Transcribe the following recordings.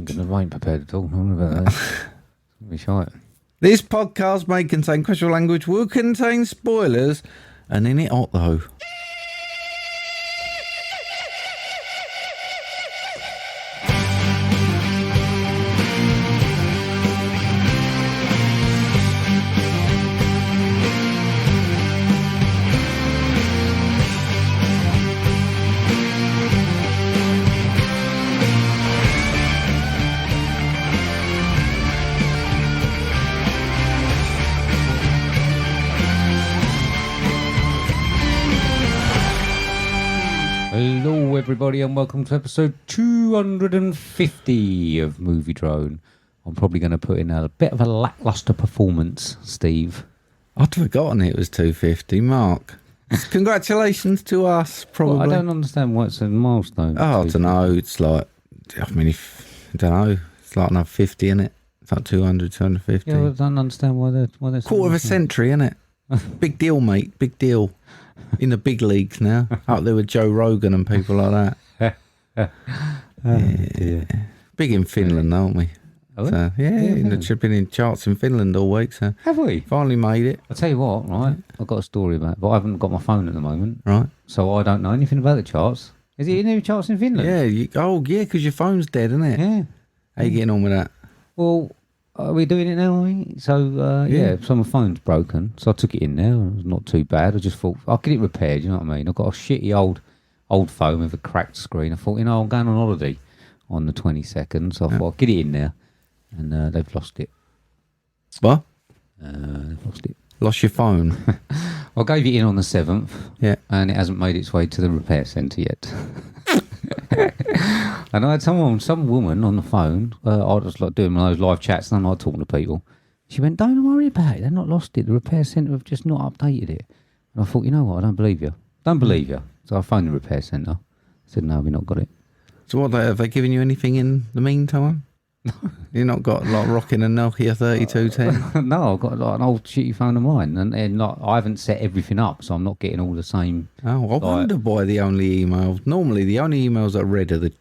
ain't prepared at all. I'm about that. Be shite. This podcast may contain questionable language, will contain spoilers, and Innit hot though. Hello, everybody, and welcome to episode 250 of MovieDrone. I'm probably going to put in a bit of a lackluster performance, Steve. I'd forgotten it was 250, Mark. Congratulations to us, probably. Well, I don't understand why it's a milestone. Oh, I don't know. It's like, I don't know. It's like another 50, innit? It's like 200, 250. Yeah, I don't understand why they're Quarter of a century, innit? Big deal, mate. Big deal. In the big leagues now. Up there with Joe Rogan and people like that. Dear. Big in Finland, aren't we? Are we? So, yeah, been in charts in Finland all week. So Have we? Finally made it. I'll tell you what, right? I've got a story about it, but I haven't got my phone at the moment. Right. So I don't know anything about the charts. Is it in the charts in Finland? Yeah. Because your phone's dead, isn't it? Yeah. How you getting on with that? Well, are we doing it now, are we? So, so my phone's broken. So I took it in there. It was not too bad. I just thought, I'll get it repaired, you know what I mean? I've got a shitty old phone with a cracked screen. I thought, I'm going on holiday on the 22nd. So I thought, I'll get it in there. And they've lost it. What? They've lost it. Lost your phone? I gave it in on the 7th. Yeah. And it hasn't made its way to the repair centre yet. And I had some woman on the phone. I was like doing one of those live chats, and I'm like talking to people. She went, "Don't worry about it. They've not lost it. The repair centre have just not updated it." And I thought, you know what? I don't believe you. So I phoned the repair centre. I said, "No, we've not got it." So what, have they given you anything in the meantime? You've not got like rocking a Nokia 3210? No, I've got like an old shitty phone of mine, and like, I haven't set everything up, so I'm not getting all the same. Oh, I wonder why the only emails. Normally, the only emails I read are the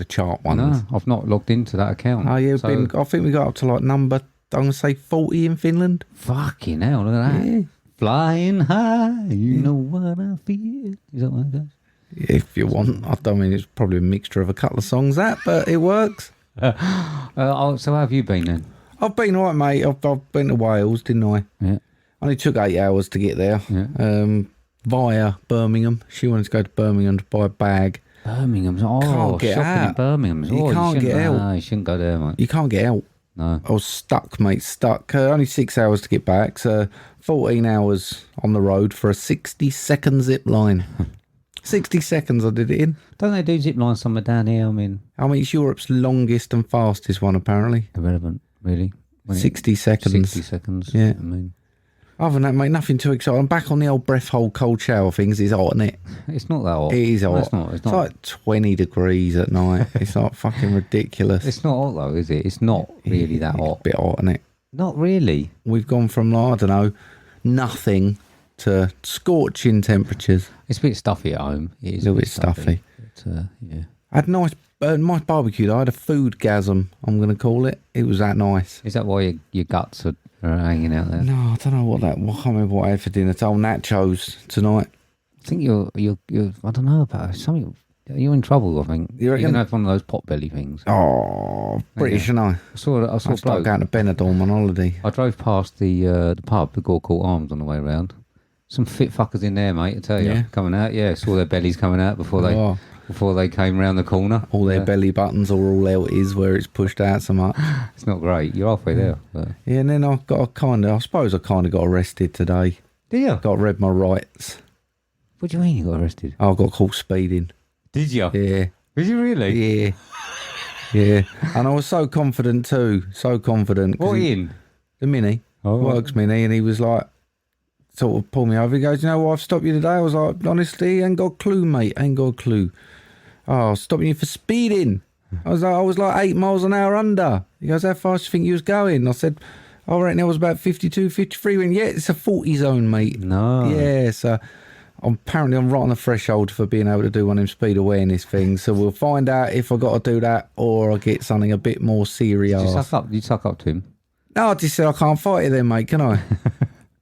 chart ones. No, I've not logged into that account. Oh, yeah, so, I think we got up to like number, I'm going to say 40 in Finland. Fucking hell, look at that. Yeah. Flying high, you know what I feel. Is that what it does? If you want. I don't mean, it's probably a mixture of a couple of songs, but it works. So how have you been then? I've been all right, mate. I've been to Wales, didn't I? Yeah. Only took 8 hours to get there. Yeah. Via Birmingham. She wanted to go to Birmingham to buy a bag. Birmingham's Can't get shopping out. in Birmingham's. You can't get out. No, you shouldn't go there, mate. You can't get out. No. I was stuck, mate, stuck. Only 6 hours to get back, so 14 hours on the road for a 60-second zip line. 60 seconds I did it in. Don't they do zip lines somewhere down here? I mean, it's Europe's longest and fastest one, apparently. irrelevant, really. 60 seconds. 60 seconds. Yeah. I mean, other than that, mate, nothing too exciting. I'm back on the old breath hold cold shower things. It's hot, isn't it? it's not that hot. It is hot. No, it's not. It's like 20 degrees at night. It's like fucking ridiculous. It's not hot though, is it? It's not really that hot. A bit hot, isn't it? Not really. We've gone from, like, I don't know, nothing to scorching temperatures. It's a bit stuffy at home. It is A little bit stuffy. But, yeah. I had nice barbecue though. I had a food-gasm, I'm going to call it. It was that nice. Is that why your guts are hanging out there? No, I don't know I can't remember what I had for dinner. It's old nachos tonight. I think you're I don't know about it. Something. You're in trouble, I think. You reckon? You're going to have one of those pot belly things. Oh, British, and I saw a start bloke. going to Benidorm on holiday. I drove past the pub, the Gore Court Arms, on the way round. Some fit fuckers in there, mate, I tell you. Yeah. Coming out, saw their bellies coming out before they came round the corner. All their belly buttons are all out is where it's pushed out so much. It's not great. You're halfway there. But. Yeah, and then I suppose I kind of got arrested today. Did you? Got read my rights. What do you mean you got arrested? I got caught speeding. Did you? Yeah. Did you really? Yeah. Yeah. And I was so confident too. So confident. What in? The Mini. Oh, Works Mini. And he was like, sort of pulled me over. He goes, "You know why I've stopped you today?" I was like, "Honestly, ain't got a clue, mate. Ain't got a clue." "Oh, stopping you for speeding." I was like 8 miles an hour under. He goes, "How fast do you think you was going?" I said, "I reckon it was about 52, 53. He went, "Yeah, it's a 40 zone, mate." No. Yeah, so apparently I'm right on the threshold for being able to do one of them speed awareness things. So we'll find out if I got to do that or I get something a bit more serious. You suck up to him. No, I just said I can't fight it then, mate, can I?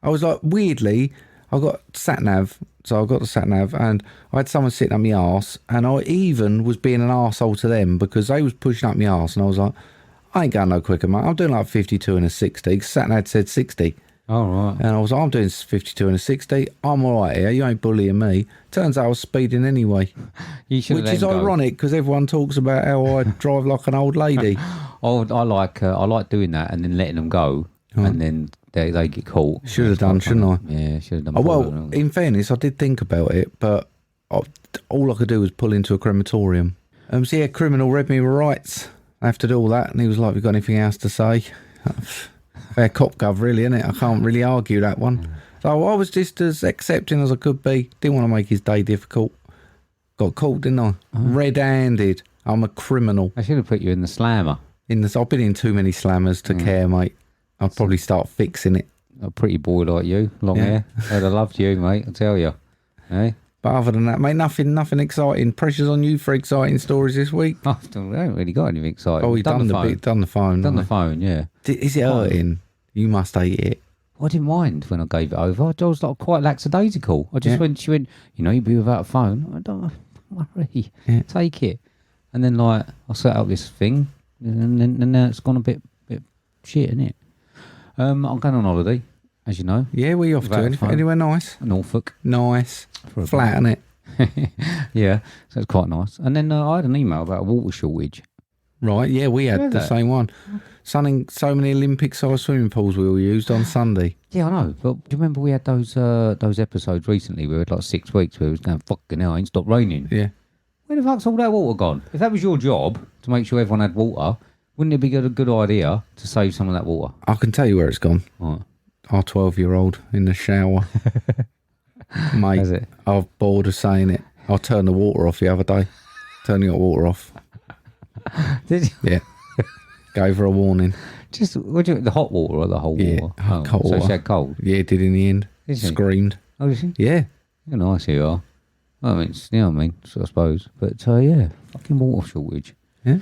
I was like, weirdly, I got sat-nav, so I got the sat-nav, and I had someone sitting up my arse, and I even was being an arsehole to them because they was pushing up my arse, and I was like, I ain't going no quicker, mate. I'm doing like 52 and a 60. Sat-nav said 60. Oh, right. And I was like, I'm doing 52 and a 60. I'm all right here. You ain't bullying me. Turns out I was speeding anyway. Which is ironic because everyone talks about how I drive like an old lady. Oh, I like doing that and then letting them go, and then they get caught. Should have done, shouldn't I? Yeah, should have done. Oh, well, in fairness, I did think about it, but all I could do was pull into a crematorium. So yeah, criminal read me my rights. I have to do all that, and he was like, "You got anything else to say?" Fair cop gov, really, isn't it? I can't really argue that one. So I was just as accepting as I could be. Didn't want to make his day difficult. Got caught, didn't I? Red-handed. I'm a criminal. I should have put you in the slammer. I've been in too many slammers to care, mate. I'd probably start fixing it. A pretty boy like you, long hair. I'd have loved you, mate, I tell you. Hey? But other than that, mate, nothing exciting. Pressure's on you for exciting stories this week. I haven't really got anything exciting. Oh, we've done the phone. Done the phone, yeah. Is it hurting? You must hate it. I didn't mind when I gave it over. I was like quite lackadaisical. I just she went, you'd be without a phone. I don't worry. Yeah. Take it. And then I set up this thing, and now it's gone a bit shit, isn't it? I'm going on holiday, as you know. Yeah, where you off to? Anywhere nice? Norfolk. Nice. Flat, isn't it? Yeah, so it's quite nice. And then I had an email about a water shortage. Right, yeah, we had the same one. So many Olympic-sized swimming pools we all used on Sunday. Yeah, I know. But do you remember we had those episodes recently where we had like 6 weeks where it was going, fucking hell, it ain't stopped raining? Yeah. Where the fuck's all that water gone? If that was your job, to make sure everyone had water, wouldn't it be a good idea to save some of that water? I can tell you where it's gone. Right. Our 12-year-old in the shower. Mate, Is it? I'm bored of saying it. I turned the water off the other day. Turning the water off. Did you? Yeah. Gave her a warning. Just, the hot water or the whole water? Cold so water. she had cold? Yeah, did in the end. Did she? Screamed. Oh, did she? Yeah. You're nice you are. Well, I mean, so I suppose. But, yeah, fucking water shortage. Yeah.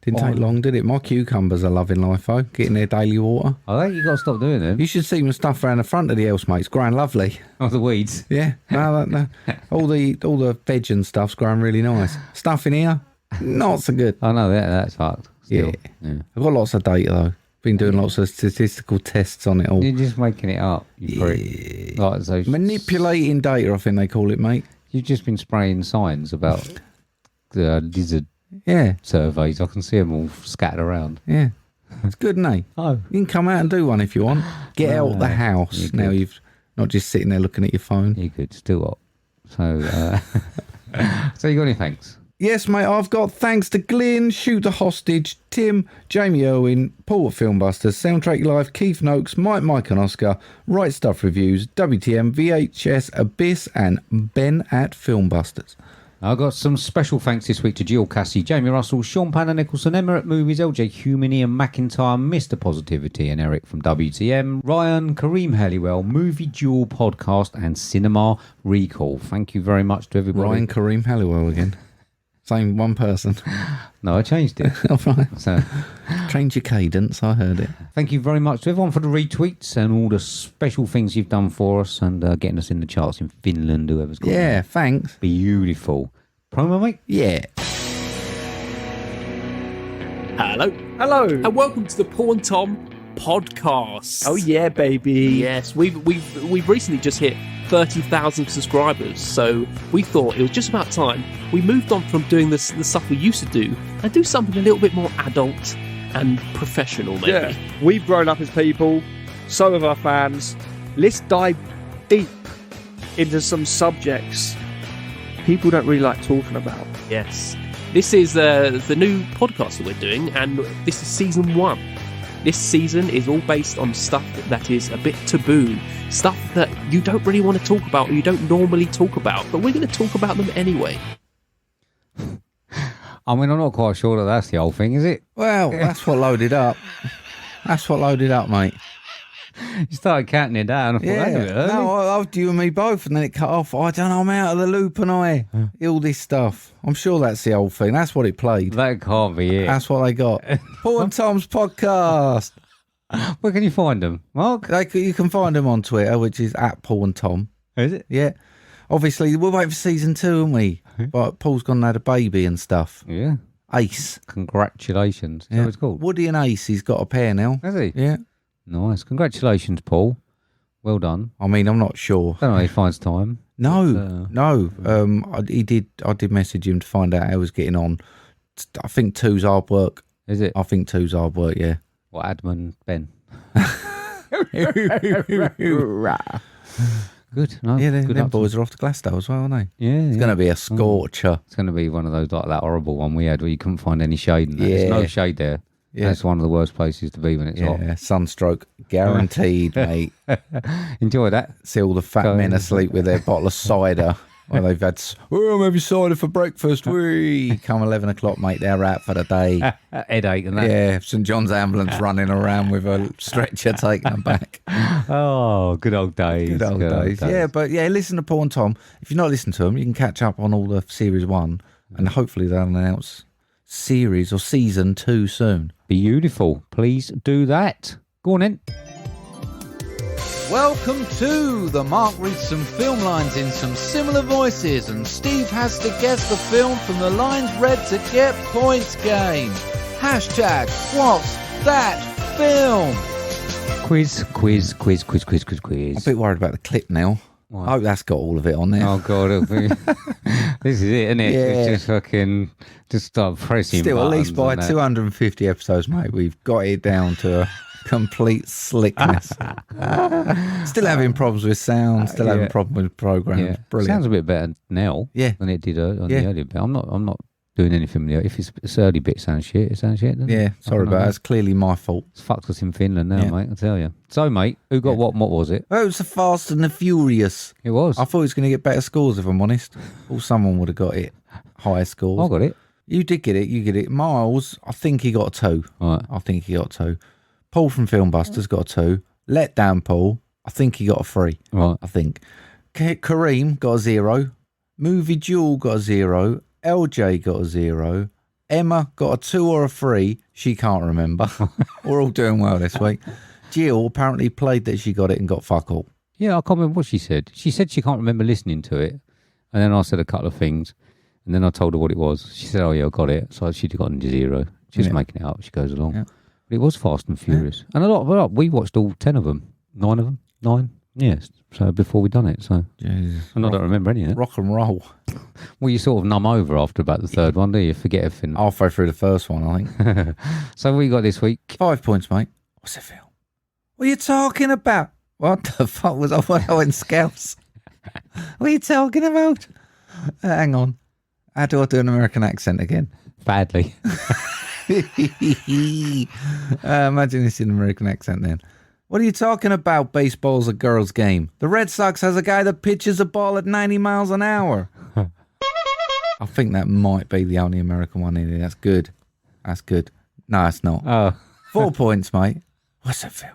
Didn't take long, did it? My cucumbers are loving life, though. Getting their daily water. I think you got to stop doing them. You should see my stuff around the front of the house, mate. It's growing lovely. Oh, the weeds? Yeah. No. All the veg and stuff's growing really nice. Stuff in here, not so good. I know, that's fucked. Still. Yeah. I've got lots of data, though. Been doing lots of statistical tests on it all. You're just making it up, you prick. Like, so manipulating data, I think they call it, mate. You've just been spraying signs about the lizard surveys. I can see them all scattered around. Yeah. It's good, isn't it? Oh. You can come out and do one if you want. Get out the house. Now you've not just sitting there looking at your phone. You could, still up. So, so you got any thanks? Yes, mate, I've got thanks to Glyn, Shoot the Hostage, Tim, Jamie Irwin, Paul at FilmBusters, Soundtrack Live, Keith Noakes, Mike and Oscar, Right Stuff Reviews, WTM, VHS Abyss, and Ben at FilmBusters. I've got some special thanks this week to Gill, Cassie, Jamie Russell, Shaun Panda Nicolson, Emma at Movies, LJ Human, Ian McIntyre, Mr. Positivity, and Eric from WTM, Ryan, Karim Helliwell, Movie Duel Podcast, and Cinema Recall. Thank you very much to everybody. Ryan, Karim Helliwell again. Same one person. No, I changed it. All right. So, change your cadence, I heard it. Thank you very much to everyone for the retweets and all the special things you've done for us and getting us in the charts in Finland, whoever's got them. Thanks. Beautiful. Promo, mate? Yeah. Hello. And welcome to the Paul and Tom podcast. Oh yeah, baby. Yes, we've recently just hit 30,000 subscribers, so we thought it was just about time we moved on from doing the stuff we used to do and do something a little bit more adult and professional, maybe. Yeah, we've grown up as people, so have our fans. Let's dive deep into some subjects people don't really like talking about. Yes. This is the new podcast that we're doing, and this is season 1. This season is all based on stuff that is a bit taboo, stuff that you don't really want to talk about or you don't normally talk about, but we're going to talk about them anyway. I mean, I'm not quite sure that that's the whole thing, is it? Well, that's what loaded up. That's what loaded up, mate. You started counting it down. I thought, Yeah, that's a bit early. no, you and me both, and then it cut off. I don't know, I'm out of the loop, and all this stuff. I'm sure that's the old thing. That's what it played. That can't be it. That's what they got. Paul and Tom's podcast. Where can you find them, Mark? You can find them on Twitter, which is at Paul and Tom. Is it? Yeah. Obviously, we're waiting for season 2, aren't we? But Paul's gone and had a baby and stuff. Yeah. Ace. Congratulations. Is that what it's called? Woody and Ace, he's got a pair now. Has he? Yeah. Nice. Congratulations, Paul. Well done. I mean, I'm not sure. I don't know if he finds time. No. I did message him to find out how he was getting on. I think 2's hard work. Is it? I think 2's hard work, yeah. What, Adman Ben? Good. No, Yeah, good them boys are off to Glasgow as well, aren't they? Yeah. It's going to be a scorcher. It's going to be one of those, like that horrible one we had where you couldn't find any shade. And There's no shade there. Yeah. That's one of the worst places to be when it's hot. Yeah, sunstroke guaranteed, mate. Enjoy that. See all the fat men asleep with their bottle of cider. Well, they've had, I'm having cider for breakfast. Whee! Come 11 o'clock, mate, they're out for the day. Headache and that. Yeah, St John's ambulance running around with a stretcher taking them back. Oh, good old days. Good old days. Yeah, but listen to Paul and Tom. If you're not listening to them, you can catch up on all the series 1 and hopefully they'll announce series or season 2 soon. Beautiful. Please do that. Go on in. Welcome to the Marc reads some film lines in some similar voices and Steve has to guess the film from the lines read to get points game. Hashtag what's that film? Quiz. I'm a bit worried about the clip now. Why? I hope that's got all of it on there. Oh, God. This is it, isn't it? Yeah. It's just start pressing Still, at least by buttons 250 episodes, mate, we've got it down to a complete slickness. Still having problems with sound, still having problems with programs. Yeah. Brilliant. Sounds a bit better now than it did on the earlier bit. I'm not doing anything with it. If it's early bit sounds shit, it sounds shit, doesn't it? Yeah, sorry about that. It's clearly my fault. It's fucked us in Finland now, mate, I tell you. So, mate, who got what was it? Oh, it was the Fast and the Furious. It was. I thought he was going to get better scores, if I'm honest. Or someone would have got it. Higher scores. I got it. You did get it. You get it. Miles, I think he got a 2. Right. I think he got a 2. Paul from FilmBusters got a 2. Let Down Paul, I think he got a 3. Right. I think. Karim got a 0. Movie Duel got a 0. LJ got a 0. Emma got a 2 or a 3. She can't remember. We're all doing well this week. Gill apparently played that she got it and got fuck all. Yeah, I can't remember what she said. She said she can't remember listening to it. And then I said a couple of things. And then I told her what it was. She said, oh, yeah, I got it. So she'd gotten a 0. She's making it up. She goes along. Yeah. But it was Fast and Furious. And a lot. We watched all 10 of them. 9 of them. 9. Yes. So before we done it. So. Jesus. And I don't remember any of it. Rock and roll. Well, you sort of numb over after about the third one, do you? Forget everything. Halfway through the first one, I think. So what you got this week? 5 points, mate. What's the film? What are you talking about? What the fuck was I when I went Scouts? What are you talking about? Hang on. How do I do an American accent again? Badly. Imagine this in an American accent then. What are you talking about? Baseball's a girl's game. The Red Sox has a guy that pitches a ball at 90 miles an hour. I think that might be the only American one in it. That's good. That's good. No, it's not. Oh. 4 points, mate. What's that film?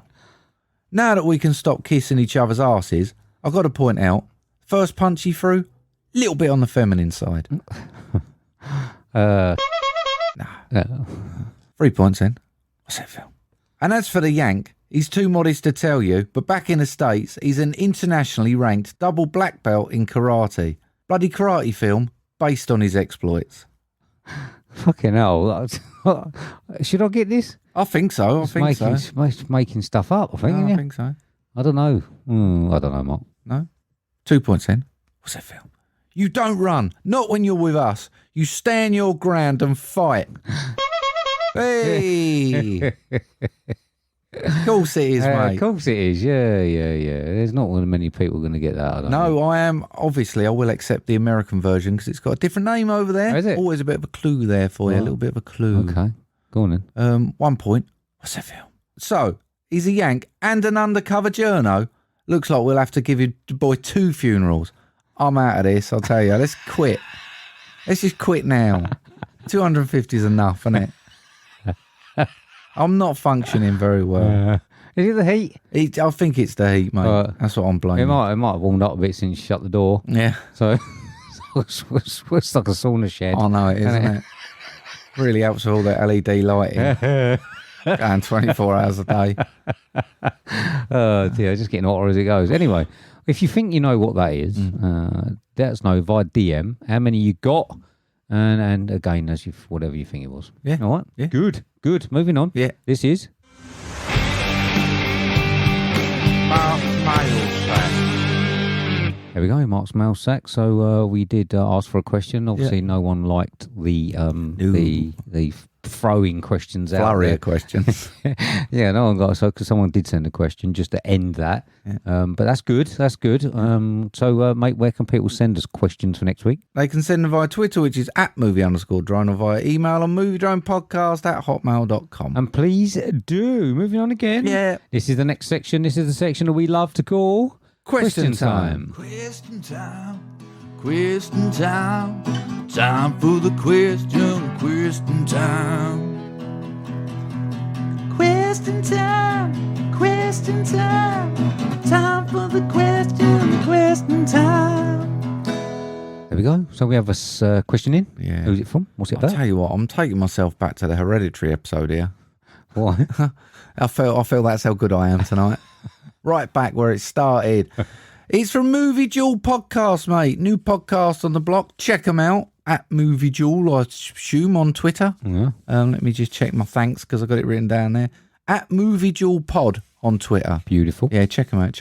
Now that we can stop kissing each other's asses, I've got to point out, first punch he threw, little bit on the feminine side. Nah. 3 points then. What's that film? And as for the Yank, he's too modest to tell you, but back in the States, he's an internationally ranked double black belt in karate. Bloody karate film based on his exploits. Fucking hell. Should I get this? I think so. I think so. Making stuff up, I think. No, I think so. I don't know. I don't know, Mark. No? 2 points then. What's that film? You don't run. Not when you're with us. You stand your ground and fight. Hey! Of course it is, mate. Of course it is. Yeah. There's not many people going to get that. I don't think. I am. Obviously, I will accept the American version because it's got a different name over there. Oh, is it? Always a bit of a clue there for you. A little bit of a clue. Okay. Go on then. 1 point. What's that film? So, he's a Yank and an undercover journo. Looks like we'll have to give your boy 2 funerals. I'm out of this, I'll tell you. Let's quit. Let's just quit now. 250 is enough, isn't it? I'm not functioning very well. Is it the heat? I think it's the heat, mate. That's what I'm It blaming. might have warmed up a bit since you shut the door. Yeah. So it's like a sauna shed. I know it is, isn't it? Really helps with all that LED lighting. Going 24 hours a day. Oh dear, just getting hotter as it goes. Anyway, if you think you know what that is, let us know via DM how many you got, and again, as you whatever you think it was. Yeah. All right. Yeah. Good. Moving on. Yeah. This is There we go, Mark's mail sack. So we did ask for a question. Obviously, no one liked the throwing questions out Flurry there. of questions. Yeah, no one got so because someone did send a question just to end that. Yeah. But that's good. So, mate, where can people send us questions for next week? They can send them via Twitter, which is @movie_drone, or via email on MovieDronePodcast@hotmail.com. And please do. Moving on again. Yeah. This is the next section. This is the section that we love to call Question time. Question time, question time, time for the question time. Question time, time for the question time. There we go. So we have a question in. Yeah. Who's it from? What's it I'll about? tell you what, I'm taking myself back to the Hereditary episode here. Why? I feel that's how good I am tonight. Right back where it started. It's from Movie Duel Podcast, mate. New podcast on the block. Check them out at Movie Duel, I assume, on Twitter. Yeah. Let me just check my thanks because I got it written down there. At Movie Duel Pod on Twitter. Beautiful. Yeah, check them out.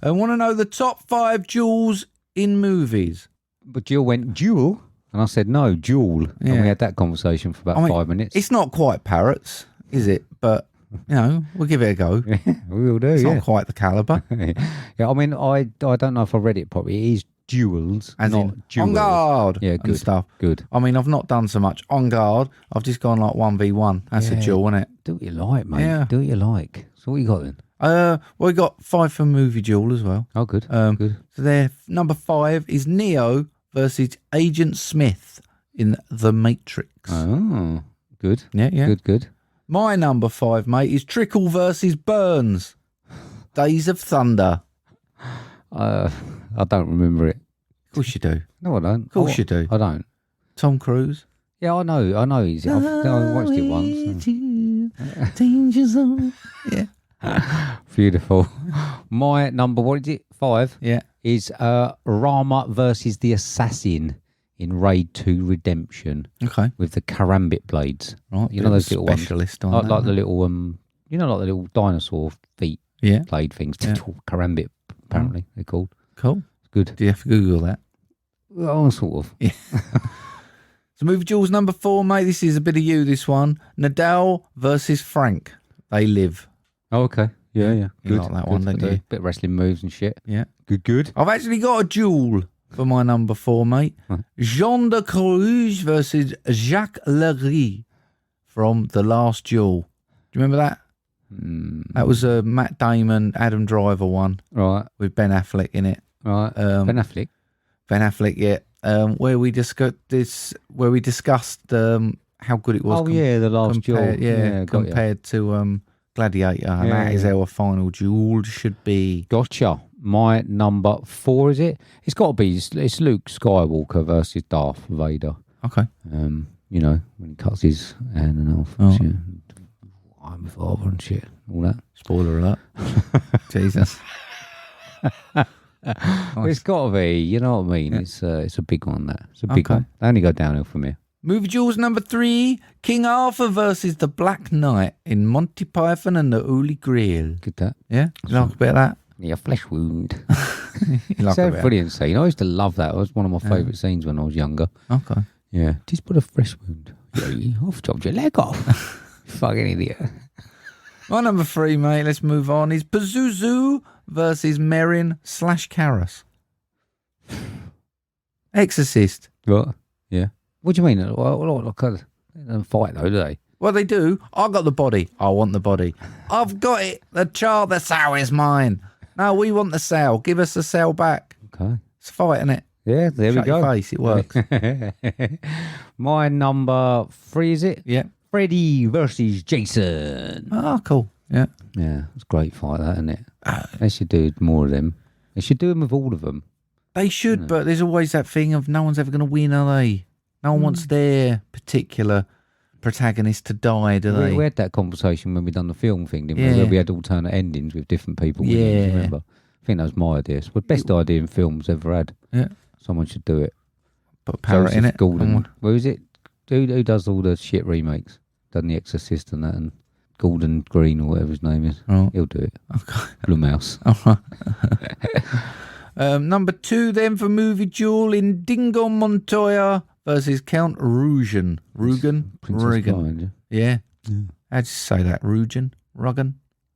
I want to know the top 5 duels in movies. But Jill went, Jewel? And I said, no, Jewel. And Yeah. we had that conversation for about 5 minutes. It's not quite parrots, is it? But, you know, we'll give it a go. We will do, It's yeah. not quite the calibre. Yeah, I mean, I don't know if I read it properly. It is Duels, As not in, Duels. on guard. Yeah, and good. stuff. Good. I mean, I've not done so much on guard. I've just gone like 1v1. That's a Yeah. duel, isn't it? Do what you like, mate. Yeah. Do what you like. So what you got then? Well, we got 5 for Movie Duel as well. Oh, good. Good. So there, number 5 is Neo versus Agent Smith in The Matrix. Oh, good. Yeah. Good. My number 5, mate, is Trickle versus Burns. Days of Thunder. I don't remember it. Of course you do. No, I don't. Of course you do. I don't. Tom Cruise. Yeah, I know. He's. I watched it once. Danger zone. Yeah. Beautiful. My number, what is it? 5 Yeah. is Rama versus the Assassin in Raid 2 Redemption Okay. with the karambit blades. Right. You know those little ones? specialist on Like, that. like the little you know, like the little dinosaur feet Yeah. blade things. Yeah. Karambit, apparently they're called. Cool. Good. Do you have to Google that? Oh, sort of. So Movie Duels number 4, mate. This is a bit of you, this one. Nadal versus Frank. They live. Oh, okay. Yeah. You Good. like that Good. one, don't I do. you? Bit of wrestling moves and shit. Yeah. Good. I've actually got a duel for my number 4, mate. Jean de Carouge versus Jacques Lery from The Last Duel. Do you remember that? That was a Matt Damon, Adam Driver one Right. with Ben Affleck in it. Ben Affleck. Ben Affleck, yeah. Where we discussed how good it was. Oh, yeah, The Last Duel. compared, Yeah, got ya. compared to Gladiator, and Yeah, that is yeah. how a final duel should be. Gotcha. My number 4, is it? It's got to be. It's Luke Skywalker versus Darth Vader. Okay. You know, when he cuts his hand and off. Oh. Shit. I'm a father and shit. All that. Spoiler alert. Jesus. Well, it's got to be. You know what I mean? Yeah. It's a big one. That it's a big Okay. one. They only go downhill from here. Movie Duels number 3, King Arthur versus the Black Knight in Monty Python and the Holy Grail. Good that. Yeah? You like a bit of that? Yeah, flesh wound. You like It's a a bit brilliant scene. I used to love that. It was one of my favourite scenes when I was younger. Okay. Yeah. Just put a flesh wound. Yeah, I've chopped your leg off. Fucking idiot. My number 3, mate, let's move on, is Pazuzu versus Merrin / Karras. Exorcist. What? Yeah. What do you mean? Well, they don't fight though, do they? Well, they do. I got the body. I want the body. I've got it. The sow is mine. No, we want the sow. Give us the sow back. Okay. It's a fight, isn't it? Yeah, there Shut we go. your face. It works. My number 3, is it? Yeah. Freddy versus Jason. Oh, cool. Yeah. Yeah, it's a great fight, that, isn't it? They should do more of them. They should do them with all of them. They should, but there's always that thing of no one's ever going to win, are they? No one wants their particular protagonist to die, do they? We had that conversation when we done the film thing, didn't we? Yeah. Where we had alternate endings with different people. winning, do you Yeah. remember? I think that was my idea. It's the best idea in films ever had. Yeah. Someone should do it. Put a parrot in Joseph it. Gordon. Where is it? Who does all the shit remakes? Done The Exorcist and that, and Gordon Green or whatever his name is. Right. He'll do it. Okay. Blue Mouse. Number 2 then for Movie Duel in Dingo Montoya versus Count Rugen. Princess Bride, Yeah. How'd you say that? Rugen?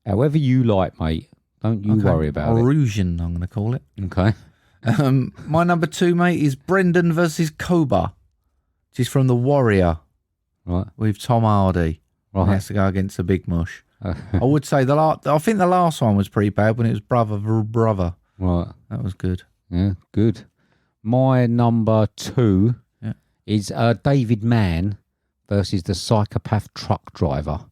However you like, mate. Don't you worry about it. Rugen, I'm going to call it. Okay. My number 2, mate, is Brendan versus Koba. She's from The Warrior Right. with Tom Hardy. Right. He has to go against the Big Mush. I would say I think the last one was pretty bad when it was brother. Right. That was good. Yeah, good. My number 2 is David Mann versus the psychopath truck driver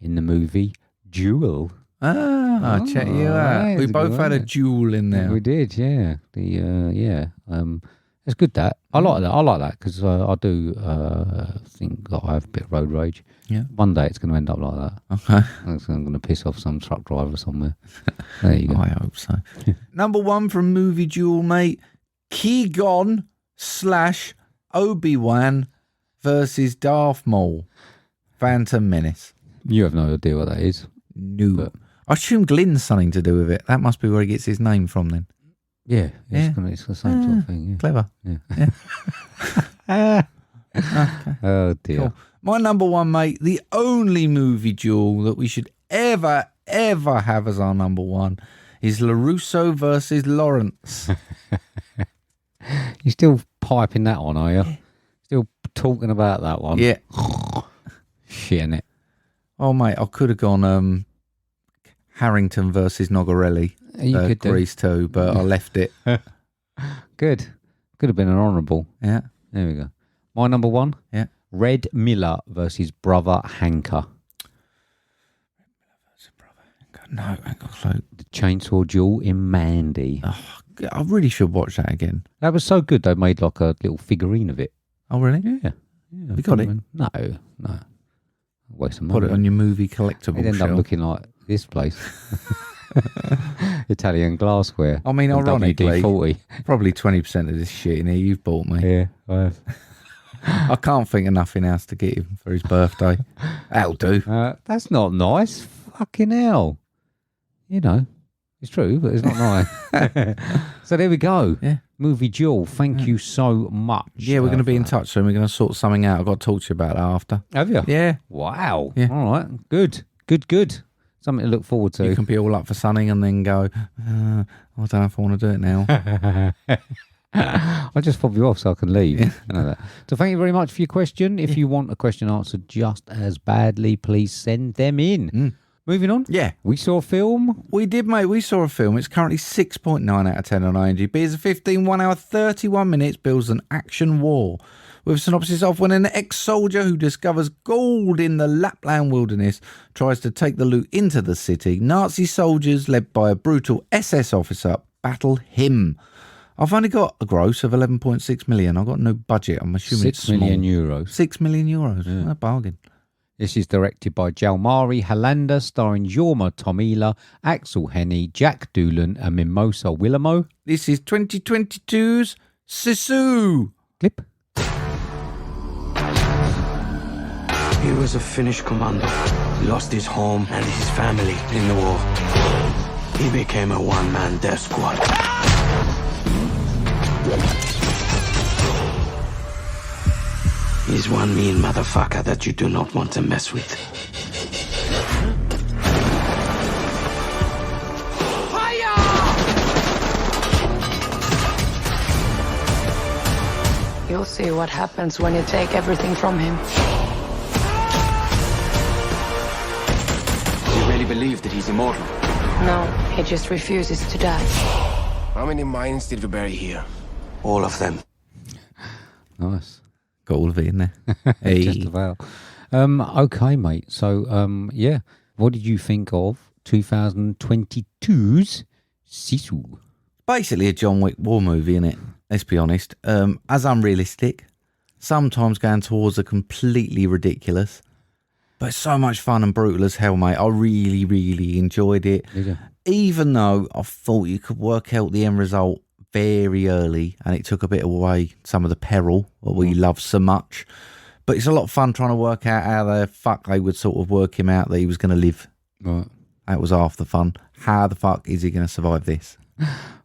in the movie Duel. Check you out. right, We it's a both good had a one. duel in there. We did, yeah. It's good that. I like that. I like that because I do think that I have a bit of road rage. Yeah. One day it's going to end up like that. Okay. I'm going to piss off some truck driver somewhere. There you go. I hope so. Number 1 from Movie Duel, mate. Qui-Gon / Obi-Wan versus Darth Maul. Phantom Menace. You have no idea what that is. No. But- I assume Glyn's something to do with it. That must be where he gets his name from then. Yeah. Yeah. It's the same sort of thing. Yeah. Clever. Yeah. Okay. Oh, dear. Cool. My number 1, mate, the only Movie Duel that we should ever have as our number 1 is LaRusso versus Lawrence. You're still piping that on, are you? Still talking about that one? Yeah. Shit, innit? Oh, mate, I could have gone Harrington versus Nogarelli. You could do. Grease 2, but I left it. Good. Could have been an honourable. Yeah. There we go. My number 1? Yeah. Red Miller versus Brother Hanker. No, I ain't got a clue. The chainsaw duel in Mandy. I really should watch that again. That was so good, they made like a little figurine of it. Oh, really? Yeah. You got it? No. Waste of money. Put it on your movie collectible It'd end up shelf. looking like this place. Italian glassware. I mean, and ironically, WD-40. probably 20% of this shit in here you've bought me. Yeah, I have. I can't think of nothing else to get him for his birthday. That'll do. That's not nice. Fucking hell. You know, it's true, but it's not nice. So there we go. Yeah. Movie Duel, thank you so much. Yeah, we're going to be in for touch soon. We're going to sort something out. I've got to talk to you about that after. that. Have you? Yeah. Wow. Yeah. All right. Good. Something to look forward to. You can be all up for sunning and then go, I don't know if I want to do it now. I'll just fob you off so I can leave. You know that. So thank you very much for your question. If you want a question answered just as badly, please send them in. Moving on. Yeah. We saw a film. We did, mate. We saw a film. It's currently 6.9 out of 10 on IMDb. It's a 15, 1 hour, 31 minutes, builds an action war. With a synopsis of when an ex-soldier who discovers gold in the Lapland wilderness tries to take the loot into the city, Nazi soldiers led by a brutal SS officer battle him. I've only got a gross of 11.6 million. I've got no budget. I'm assuming it's €6 small. million euros. 6 million euros. Yeah. A bargain. This is directed by Jalmari Halanda, starring Jorma Tomila, Axel Henny, Jack Doolan, and Mimosa Willamo. This is 2022's Sisu. Clip. He was a Finnish commando. He lost his home and his family in the war. He became a one-man death squad. He's one mean motherfucker that you do not want to mess with. You'll see what happens when you take everything from him. Do you really believe that he's immortal? No, he just refuses to die. How many mines did we bury here? All of them. Nice. Got all of it in there. Hey. Just about. Okay, mate. So, yeah. What did you think of 2022's Sisu? Basically a John Wick war movie, innit? Let's be honest. As unrealistic, sometimes going towards a completely ridiculous, but it's so much fun and brutal as hell, mate. I really, really enjoyed it. Even though I thought you could work out the end result very early and it took a bit away some of the peril that we love so much. But it's a lot of fun trying to work out how the fuck they would sort of work him out that he was going to live. Right. That was half the fun. How the fuck is he going to survive this?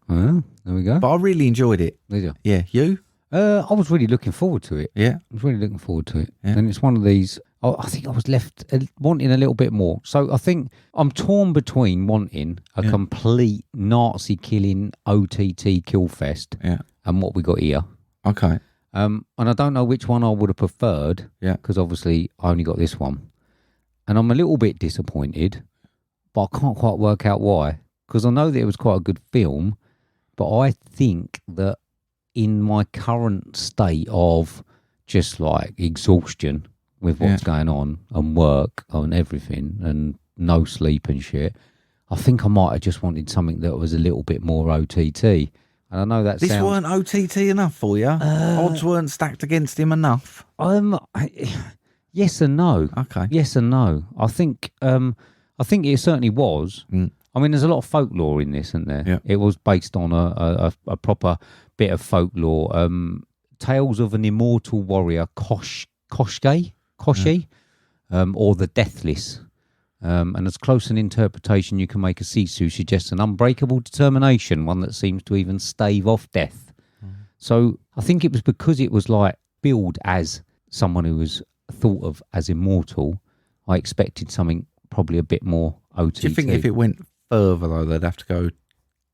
Well, there we go. But I really enjoyed it. Did you? Yeah, you? I was really looking forward to it. Yeah. I was really looking forward to it. Yeah. And it's one of these, I think I was left wanting a little bit more. So I think I'm torn between wanting a complete Nazi killing OTT kill fest and what we got here. Okay. And I don't know which one I would have preferred. Yeah. Because obviously I only got this one. And I'm a little bit disappointed, but I can't quite work out why. Because I know that it was quite a good film, but I think that in my current state of just like exhaustion with what's going on and work and everything and no sleep and shit, I think I might have just wanted something that was a little bit more OTT. And I know that this weren't OTT enough for you? Odds weren't stacked against him enough? Yes and no. Okay. Yes and no. I think it certainly was. I mean, there's a lot of folklore in this, isn't there? Yeah. It was based on a proper bit of folklore. Tales of an immortal warrior, Koshi, or the Deathless. And as close an interpretation you can make of Sisu suggests an unbreakable determination, one that seems to even stave off death. So I think it was because it was like billed as someone who was thought of as immortal, I expected something probably a bit more OTT. Do you think if it went further, though, they'd have to go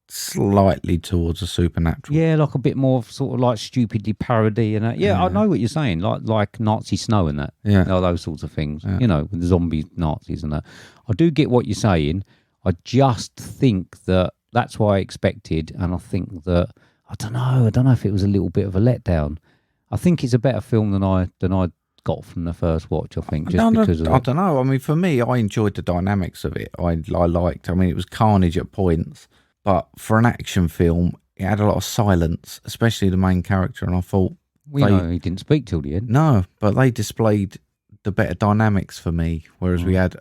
slightly towards a supernatural? Yeah, like a bit more sort of like stupidly parody and that. Yeah, I know what you're saying, like Nazi snow and that. Yeah. All those sorts of things, you know, with the zombie Nazis and that. I do get what you're saying. I just think that that's what I expected, and I think that, I don't know if it was a little bit of a letdown. I think it's a better film than I got from the first watch, I think, because of I don't know. I mean, for me, I enjoyed the dynamics of it. I liked, I mean, it was carnage at points, but for an action film, it had a lot of silence, especially the main character, and I thought... know he didn't speak till the end. No, but they displayed the better dynamics for me, whereas we had...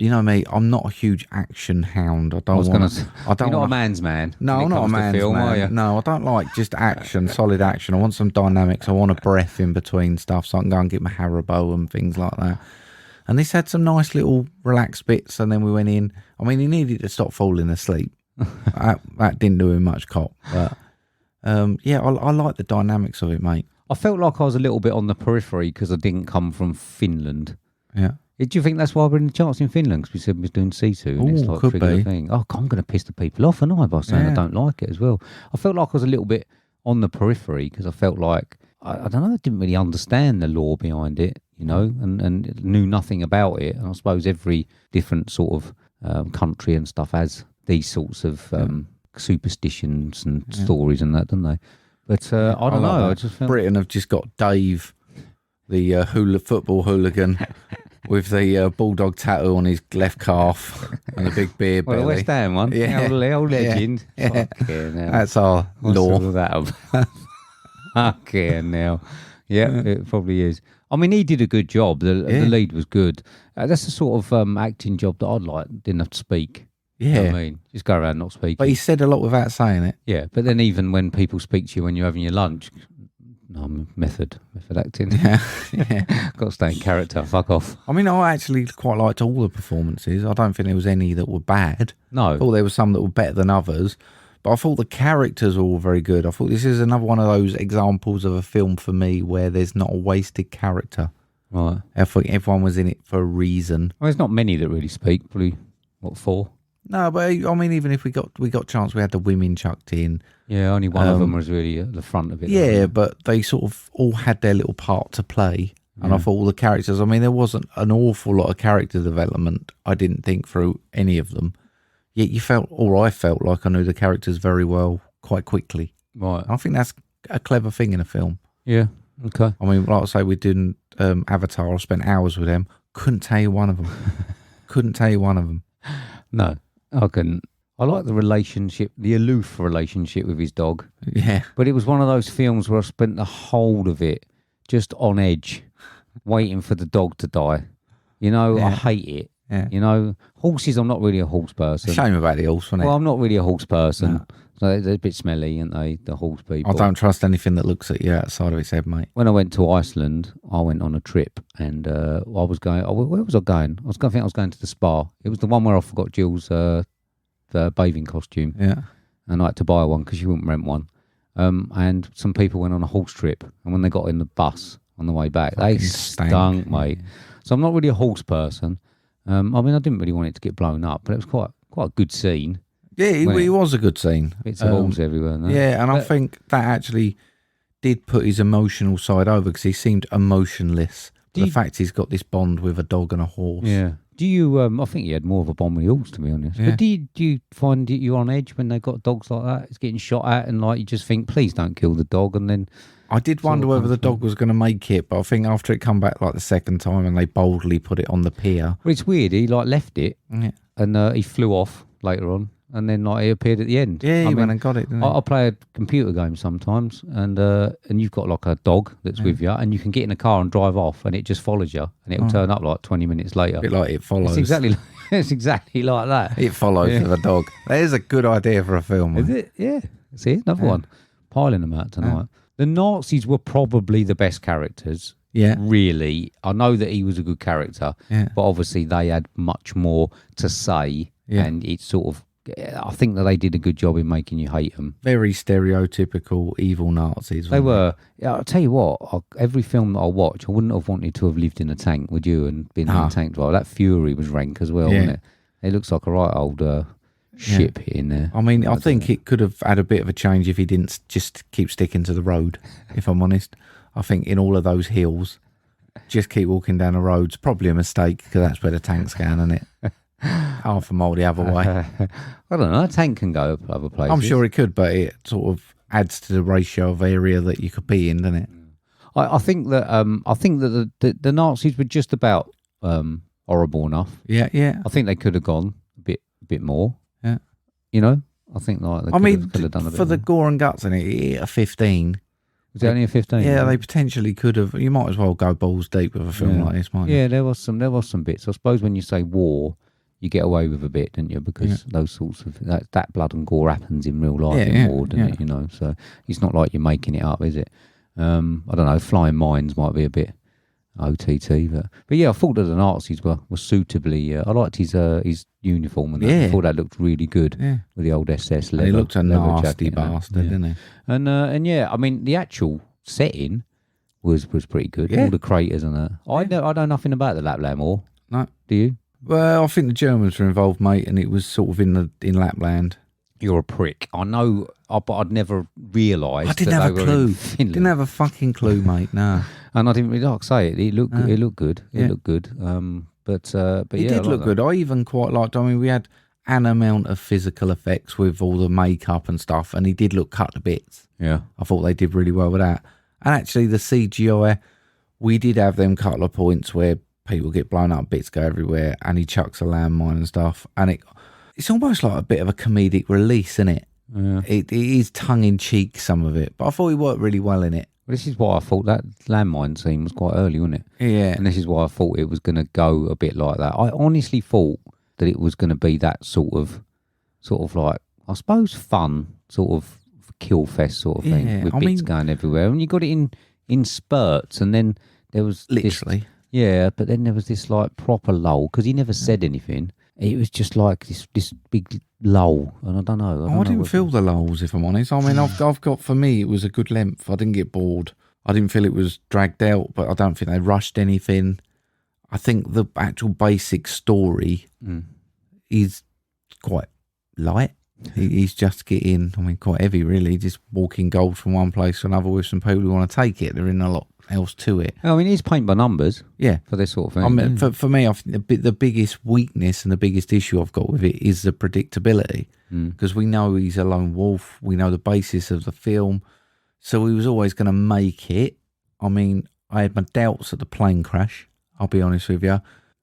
You know me, I'm not a huge action hound. I don't want. You're not a man's man. No, I'm not a man's film, man. are you? No, I don't like just action, solid action. I want some dynamics. I want a breath in between stuff, so I can go and get my Haribo and things like that. And this had some nice little relaxed bits, and then we went in. I mean, he needed to stop falling asleep. that didn't do him much cop, but yeah, I like the dynamics of it, mate. I felt like I was a little bit on the periphery because I didn't come from Finland. Yeah. Do you think that's why we're in the charts in Finland? Because we said we was doing Sisu, and it's like could trigger be. the thing. Oh, I'm going to piss the people off, and I by saying I don't like it as well. I felt like I was a little bit on the periphery because I felt like I don't know, I didn't really understand the lore behind it, you know, and knew nothing about it. And I suppose every different sort of country and stuff has these sorts of superstitions and stories and that, don't they? But I don't know. I just felt... Britain have just got Dave, the football hooligan. With the bulldog tattoo on his left calf and the big beer belly. Well, the West Ham one. Yeah. The old legend. Yeah. Okay, now. That's our What's law. all that about? Okay, now. Yeah, it probably is. I mean, he did a good job. The lead was good. That's the sort of acting job that I'd like. Didn't have to speak. Yeah. You know what I mean? Just go around not speaking. But he said a lot without saying it. Yeah, but then even when people speak to you when you're having your lunch... method acting. Yeah. Got to stay in character. Fuck off. I mean, I actually quite liked all the performances. I don't think there was any that were bad. No. I thought there were some that were better than others. But I thought the characters were all very good. I thought this is another one of those examples of a film for me where there's not a wasted character. Right. I think everyone was in it for a reason. Well, there's not many that really speak. Probably, 4? No, but I mean, even if we got chance, we had the women chucked in. Yeah, only one of them was really at the front of it. Yeah, but they sort of all had their little part to play. And I thought all the characters, I mean, there wasn't an awful lot of character development, I didn't think, through any of them. Yet you felt, or I felt like I knew the characters very well quite quickly. Right. I think that's a clever thing in a film. Yeah, okay. I mean, like I say, we did Avatar, I spent hours with them, couldn't tell you one of them. couldn't tell you one of them. No, I couldn't. I like the relationship, the aloof relationship with his dog. Yeah. But it was one of those films where I spent the whole of it just on edge, waiting for the dog to die. You know, I hate it. Yeah. You know, horses, I'm not really a horse person. Shame about the horse, wasn't it? Well, I'm not really a horse person. No. So they're a bit smelly, aren't they, the horse people? I don't trust anything that looks at you outside of its head, mate. When I went to Iceland, I went on a trip and I was going, where was I going? I think I was going to the spa. It was the one where I forgot Jill's the bathing costume. Yeah. And I had to buy one because she wouldn't rent one. And some people went on a horse trip. And when they got in the bus on the way back, they stunk, mate. So I'm not really a horse person. I mean, I didn't really want it to get blown up, but it was quite a good scene. Yeah, it was a good scene. Bits of balls everywhere. No? Yeah, and I think that actually did put his emotional side over because he seemed emotionless. The fact he's got this bond with a dog and a horse. Yeah. Do you? I think he had more of a bond with the horse, to be honest. Yeah. But do you find you're on edge when they got dogs like that? It's getting shot at, and like you just think, please don't kill the dog, and then. I did wonder whether the dog was going to make it, but I think after it come back like the second time and they boldly put it on the pier. Well, it's weird. He like left it, Yeah. and he flew off later on, and then like he appeared at the end. Yeah, he went and got it, didn't he? I play a computer game sometimes, and you've got like a dog that's with you, and you can get in a car and drive off, and it just follows you, and it'll turn up like 20 minutes later. A bit like It Follows. It's exactly like that. It Follows with a dog. That is a good idea for a film. Is it? Yeah. See, another one. Piling them out tonight. The Nazis were probably the best characters. Yeah. Really. I know that he was a good character, but obviously they had much more to say, and it's sort of, I think that they did a good job in making you hate them. Very stereotypical evil Nazis. They were. Yeah, I'll tell you what, every film that I watch, I wouldn't have wanted to have lived in a tank, would you? And been in a tank driver. That Fury was rank as well, wasn't it? It looks like a right old ship in there. I mean, I think it could have had a bit of a change if he didn't just keep sticking to the road, if I'm honest. I think in all of those hills, just keep walking down the roads. Probably a mistake because that's where the tank's going, isn't it? Half a mile the other way. I don't know. A tank can go other places. I'm sure it could, but it sort of adds to the ratio of area that you could be in, doesn't it? I think that the Nazis were just about horrible enough. Yeah, yeah. I think they could have gone a bit more. Yeah. You know, I think like they could have done a bit for the more. gore and guts in it hit a 15. Was it only a 15? Yeah, they potentially could have. You might as well go balls deep with a film like this, mightn't you? Yeah, there was some bits. I suppose when you say war, you get away with a bit, don't you? Because those sorts of that blood and gore happens in real life in war, doesn't it? You know, so it's not like you're making it up, is it? I don't know. Flying mines might be a bit OTT, but yeah, I thought that the Nazis were suitably. I liked his uniform, and I thought that looked really good with the old SS leather. He looked a nasty jacket, bastard, didn't he? And yeah, I mean the actual setting was pretty good. Yeah. All the craters and that. I know nothing about the Lapland War. No, do you? Well, I think the Germans were involved, mate, and it was sort of in Lapland. You're a prick. I know, but I'd never realised. I didn't have a clue. Didn't have a fucking clue, mate. No. And I didn't really like to say it. It looked good. It looked good. But it yeah, did look good. I even quite liked. I mean, we had an amount of physical effects with all the makeup and stuff, and he did look cut to bits. Yeah, I thought they did really well with that. And actually, the CGI, we did have them couple of points where people get blown up, bits go everywhere, and he chucks a landmine and stuff, and it's almost like a bit of a comedic release, isn't it? Yeah. It is tongue in cheek, some of it, but I thought he worked really well in it. Well, this is why I thought that landmine scene was quite early, wasn't it? Yeah. And this is why I thought it was going to go a bit like that. I honestly thought that it was going to be that sort of like, I suppose, fun sort of kill fest sort of thing with bits going everywhere. And you got it in spurts, and then there was literally. But then there was this like proper lull because he never said anything. It was just like this big lull, and I don't know. I didn't feel the lulls, if I'm honest. I mean, I've got, for me, it was a good length. I didn't get bored. I didn't feel it was dragged out, but I don't think they rushed anything. I think the actual basic story is quite light. He's just getting, quite heavy, really. Just walking gold from one place to another with some people who want to take it. There isn't a lot else to it. I mean, it's paint by numbers. Yeah. For this sort of thing. I mean, for me, I think the biggest weakness and the biggest issue I've got with it is the predictability. Because we know he's a lone wolf. We know the basis of the film. So he was always going to make it. I mean, I had my doubts at the plane crash, I'll be honest with you.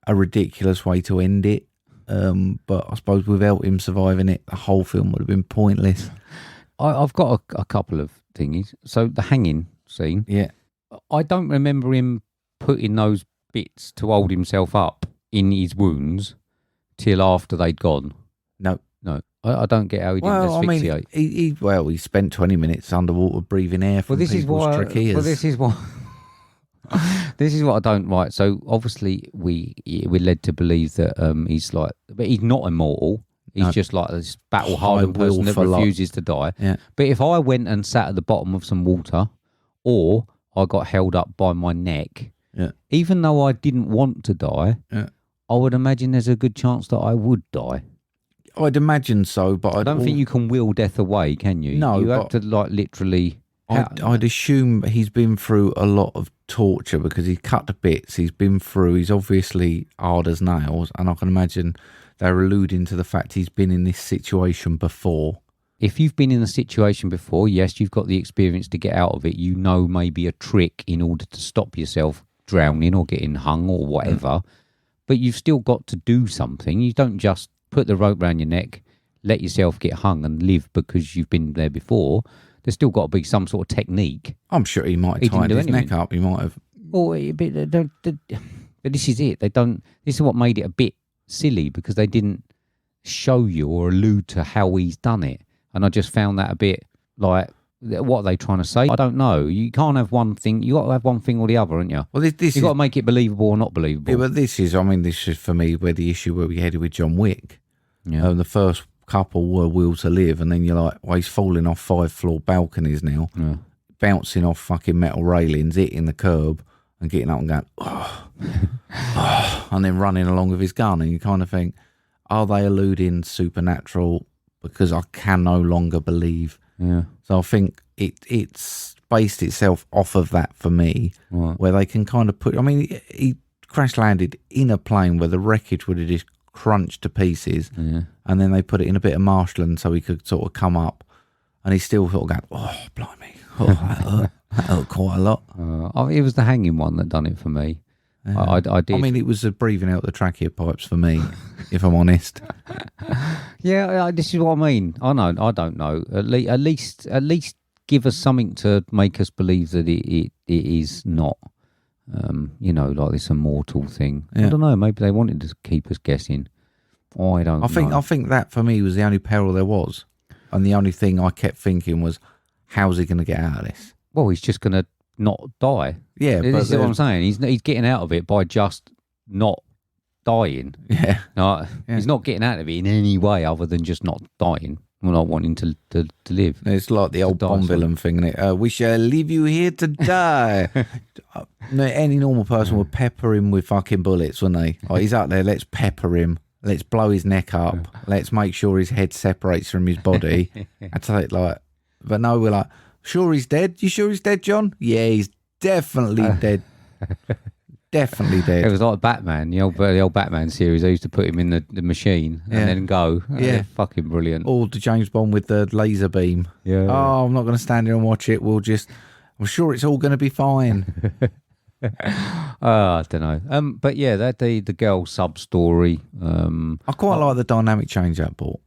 a ridiculous way to end it. But I suppose without him surviving it, the whole film would have been pointless. I've got a couple of thingies. So the hanging scene. Yeah. I don't remember him putting those bits to hold himself up in his wounds till after they'd gone. No. I don't get how he didn't asphyxiate. He spent 20 minutes underwater breathing air from people's tracheas. Well, this is what I don't like. So obviously we're led to believe that he's like, but he's not immortal. He's just like this battle-hardened person that refuses to die. Yeah. But if I went and sat at the bottom of some water, or I got held up by my neck, even though I didn't want to die, I would imagine there's a good chance that I would die. I'd imagine so, but I don't think you can will death away, can you? No, you have to like literally. I'd assume he's been through a lot of torture because he's cut to bits. He's been through. He's obviously hard as nails, and I can imagine they're alluding to the fact he's been in this situation before. If you've been in a situation before, yes, you've got the experience to get out of it. You know, maybe a trick in order to stop yourself drowning or getting hung or whatever. But you've still got to do something. You don't just put the rope around your neck, let yourself get hung and live because you've been there before. There's still got to be some sort of technique. I'm sure he might have tied his neck up. He might have. But this is it. This is what made it a bit silly because they didn't show you or allude to how he's done it. And I just found that a bit like, what are they trying to say? I don't know. You can't have one thing. You got to have one thing or the other, haven't you? Well, you've got to make it believable or not believable. Yeah, but this is for me where the issue where we headed with John Wick. Yeah. The first couple were Will to Live, and then you're like, well, he's falling off 5-floor balconies now, bouncing off fucking metal railings, hitting the curb, and getting up and going, and then running along with his gun. And you kind of think, are they alluding supernatural? Because I can no longer believe. Yeah. So I think it's based itself off of that for me, where they can kind of put. I mean, he crash landed in a plane where the wreckage would have just crunched to pieces, and then they put it in a bit of marshland so he could sort of come up, and he's still sort of going, oh blimey, that hurt quite a lot. It was the hanging one that done it for me. I did. I mean, it was the breathing out the trachea pipes for me, if I'm honest. Yeah, this is what I mean. I don't know. At least give us something to make us believe that it is not, like this immortal thing. Yeah. I don't know. Maybe they wanted to keep us guessing. I don't know. I think that for me was the only peril there was, and the only thing I kept thinking was, how's he going to get out of this? Well, he's just going to not die. Yeah, this is what I'm saying. He's getting out of it by just not dying. Yeah. He's not getting out of it in any way other than just not dying or not wanting to live. It's like the old Bond villain thing, isn't it? We shall leave you here to die. Any normal person would pepper him with fucking bullets, wouldn't they? Oh, he's out there, let's pepper him. Let's blow his neck up. Let's make sure his head separates from his body. But no, we're like, sure he's dead? You sure he's dead, John? Yeah, he's definitely dead. Definitely dead. It was like Batman, the old Batman series. They used to put him in the machine and then go. Yeah, fucking brilliant. Or the James Bond with the laser beam. Yeah. Oh, I'm not going to stand here and watch it. I'm sure it's all going to be fine. I don't know. But yeah, that the girl sub story. I quite like the dynamic change that brought.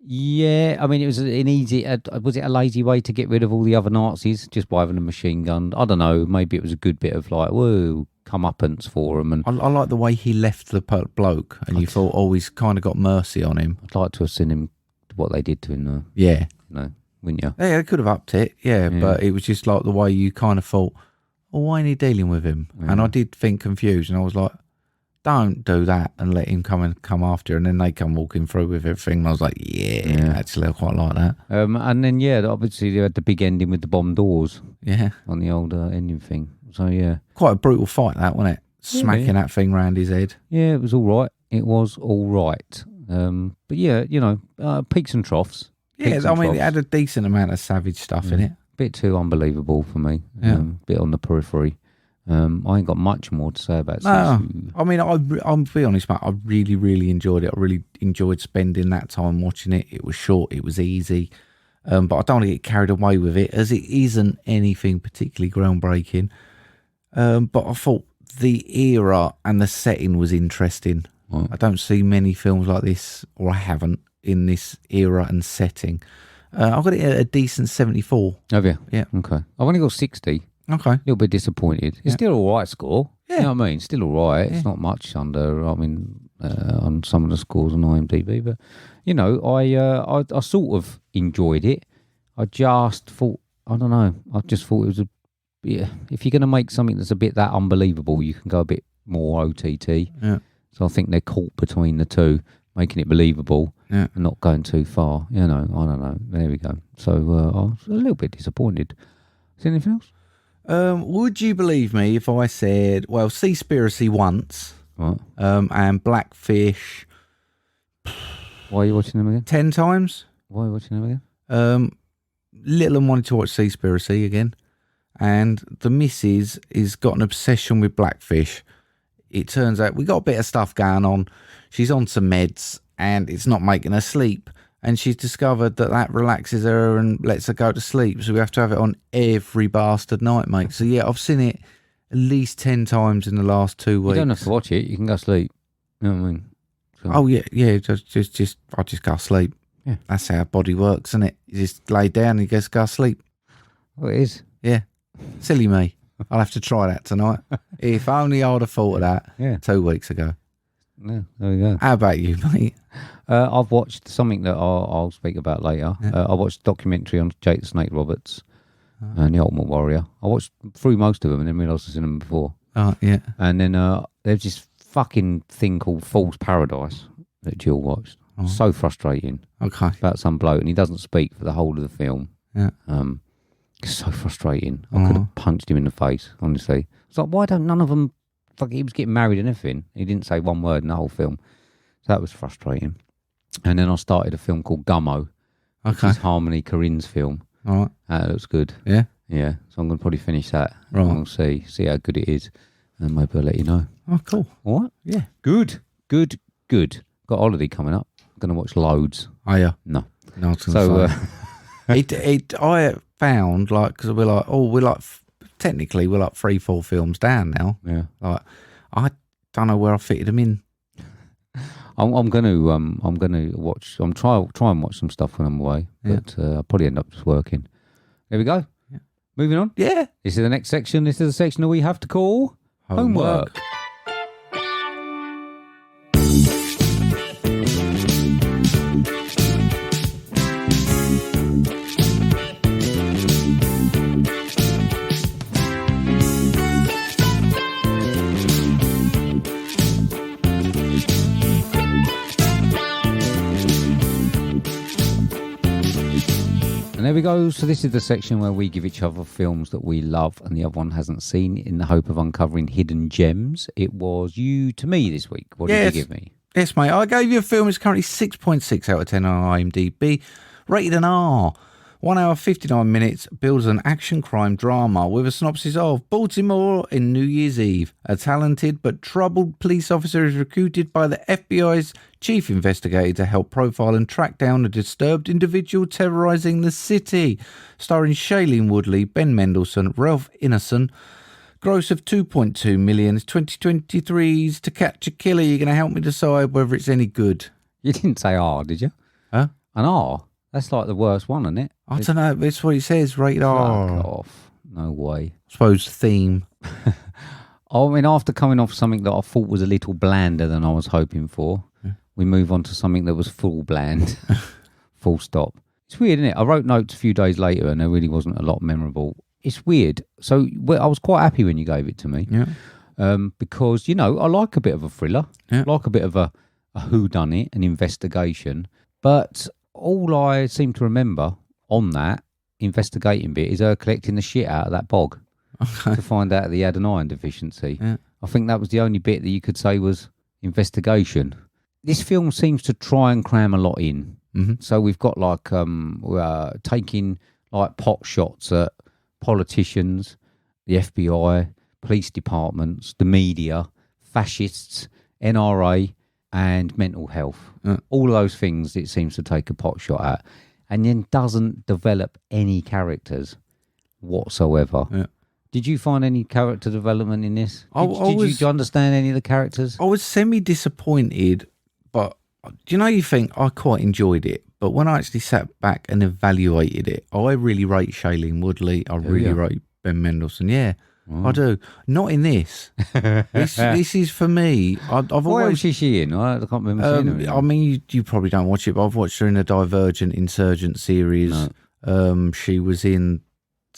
Yeah, I mean, it was an easy. Was it a lazy way to get rid of all the other Nazis just by having a machine gun? I don't know. Maybe it was a good bit of like, whoa, comeuppance for him. And I like the way he left the bloke, and you thought, oh, he's kind of got mercy on him. I'd like to have seen him what they did to him. Though. Yeah, wouldn't you? Yeah, they could have upped it. Yeah, but it was just like the way you kind of thought, well, why ain't he dealing with him? Yeah. And I did think confused, and I was like, don't do that and let him come after, and then they come walking through with everything. And I was like, yeah. Actually, I quite like that. And then, obviously they had the big ending with the bomb doors. Yeah. On the old ending thing. So, yeah. Quite a brutal fight, that, wasn't it? Smacking that thing round his head. Yeah, it was all right. But yeah, peaks and troughs. Yeah, I mean, it had a decent amount of savage stuff in it. Bit too unbelievable for me. Yeah. Bit on the periphery. I ain't got much more to say about Sisu. I mean, I'm be honest, mate. I really, really enjoyed it. I really enjoyed spending that time watching it. It was short, it was easy, but I don't want to get carried away with it, as it isn't anything particularly groundbreaking. But I thought the era and the setting was interesting. Right. I don't see many films like this, or I haven't, in this era and setting. I've got it at a decent 74. Have you? Yeah. Okay. I've only got 60. Okay. A little bit disappointed. It's still all right score. Yeah. You know what I mean? Still all right. Yeah. It's not much under, on some of the scores on IMDb. But, you know, I sort of enjoyed it. I just thought, I don't know, I just thought it was if you're going to make something that's a bit that unbelievable, you can go a bit more OTT. Yeah. So I think they're caught between the two, making it believable and not going too far. You know, I don't know. There we go. So I was a little bit disappointed. Is there anything else? Would you believe me if I said, well, Seaspiracy once, Right. and Blackfish Why are you watching them again? 10 times? Why are you watching them again? Little wanted to watch Seaspiracy again, and the missus has got an obsession with Blackfish. It turns out we got a bit of stuff going on. She's on some meds, and it's not making her sleep. And she's discovered that relaxes her and lets her go to sleep. So we have to have it on every bastard night, mate. So yeah, I've seen it at least 10 times in the last 2 weeks. You don't have to watch it. You can go sleep. You know what I mean? So, Oh yeah. I just go sleep. Yeah. That's how our body works, isn't it? You just lay down and you just go sleep. well, it is. Yeah. Silly me. I'll have to try that tonight. If only I'd have thought of that Yeah. 2 weeks ago. Yeah, there we go. How about you, mate? I've watched something that I'll speak about later. Yeah. I watched a documentary on Jake the Snake Roberts and the Ultimate Warrior. I watched through most of them and then realised I'd seen them before. Oh, yeah. And then there's this fucking thing called Fool's Paradise that Gill watched. Oh. So frustrating. Okay. About some bloke and he doesn't speak for the whole of the film. Yeah. It's so frustrating. I could have punched him in the face, honestly. It's like, why don't none of them... Fuck, he was getting married and everything. He didn't say one word in the whole film. So that was frustrating. And then I started a film called Gummo. Okay. Which is Harmony Korine's film. All right. That looks good. Yeah. Yeah. So I'm going to probably finish that. Right. And we'll see how good it is. And maybe I'll let you know. Oh, cool. All right? Yeah. Good. Got a holiday coming up. I'm going to watch loads. Oh, yeah. No. No, I was gonna say. I found, like, because technically we're like 3-4 films down now. Yeah. Like, I don't know where I fitted them in. I'm going to watch. I'm try and watch some stuff when I'm away, but I'll probably end up just working. There we go. Yeah. Moving on. Yeah. This is the next section. This is the section that we have to call homework. And there we go. So this is the section where we give each other films that we love and the other one hasn't seen in the hope of uncovering hidden gems. It was you to me this week. What did you give me? Yes, mate. I gave you a film. It's currently 6.6 out of 10 on IMDb. Rated an R. 1 hour, 59 minutes. Builds an action crime drama with a synopsis of Baltimore in New Year's Eve. A talented but troubled police officer is recruited by the FBI's chief investigator to help profile and track down a disturbed individual terrorizing the city. Starring Shailene Woodley, Ben Mendelsohn, Ralph Ineson. Gross of 2.2 million. 2023's To Catch a Killer. You're going to help me decide whether it's any good. You didn't say R, did you? Huh? An R? That's like the worst one, isn't it? I don't know. That's what it says. Rated R. Fuck off. No way. I suppose theme. I mean, after coming off something that I thought was a little blander than I was hoping for, we move on to something that was full bland. Full stop. It's weird, isn't it? I wrote notes a few days later and there really wasn't a lot memorable. It's weird. So I was quite happy when you gave it to me. Yeah. Because, you know, I like a bit of a thriller. Yeah. I like a bit of a whodunit, an investigation. But all I seem to remember on that investigating bit is her collecting the shit out of that bog to find out that he had an iron deficiency. Yeah. I think that was the only bit that you could say was investigation. This film seems to try and cram a lot in. Mm-hmm. So we've got like taking like pot shots at politicians, the FBI, police departments, the media, fascists, NRA, and mental health. All of those things it seems to take a pot shot at, and then doesn't develop any characters whatsoever. Did you find any character development in this? Did you understand any of the characters? I was semi-disappointed, but do you know, you think I quite enjoyed it, but when I actually sat back and evaluated it, I really rate Shailene Woodley. I really rate Ben Mendelsohn. Yeah, I do. Not in this. This is for me. I've always. What else is she in? I can't remember seeing her. I mean, you probably don't watch it, but I've watched her in the Divergent Insurgent series. No. She was in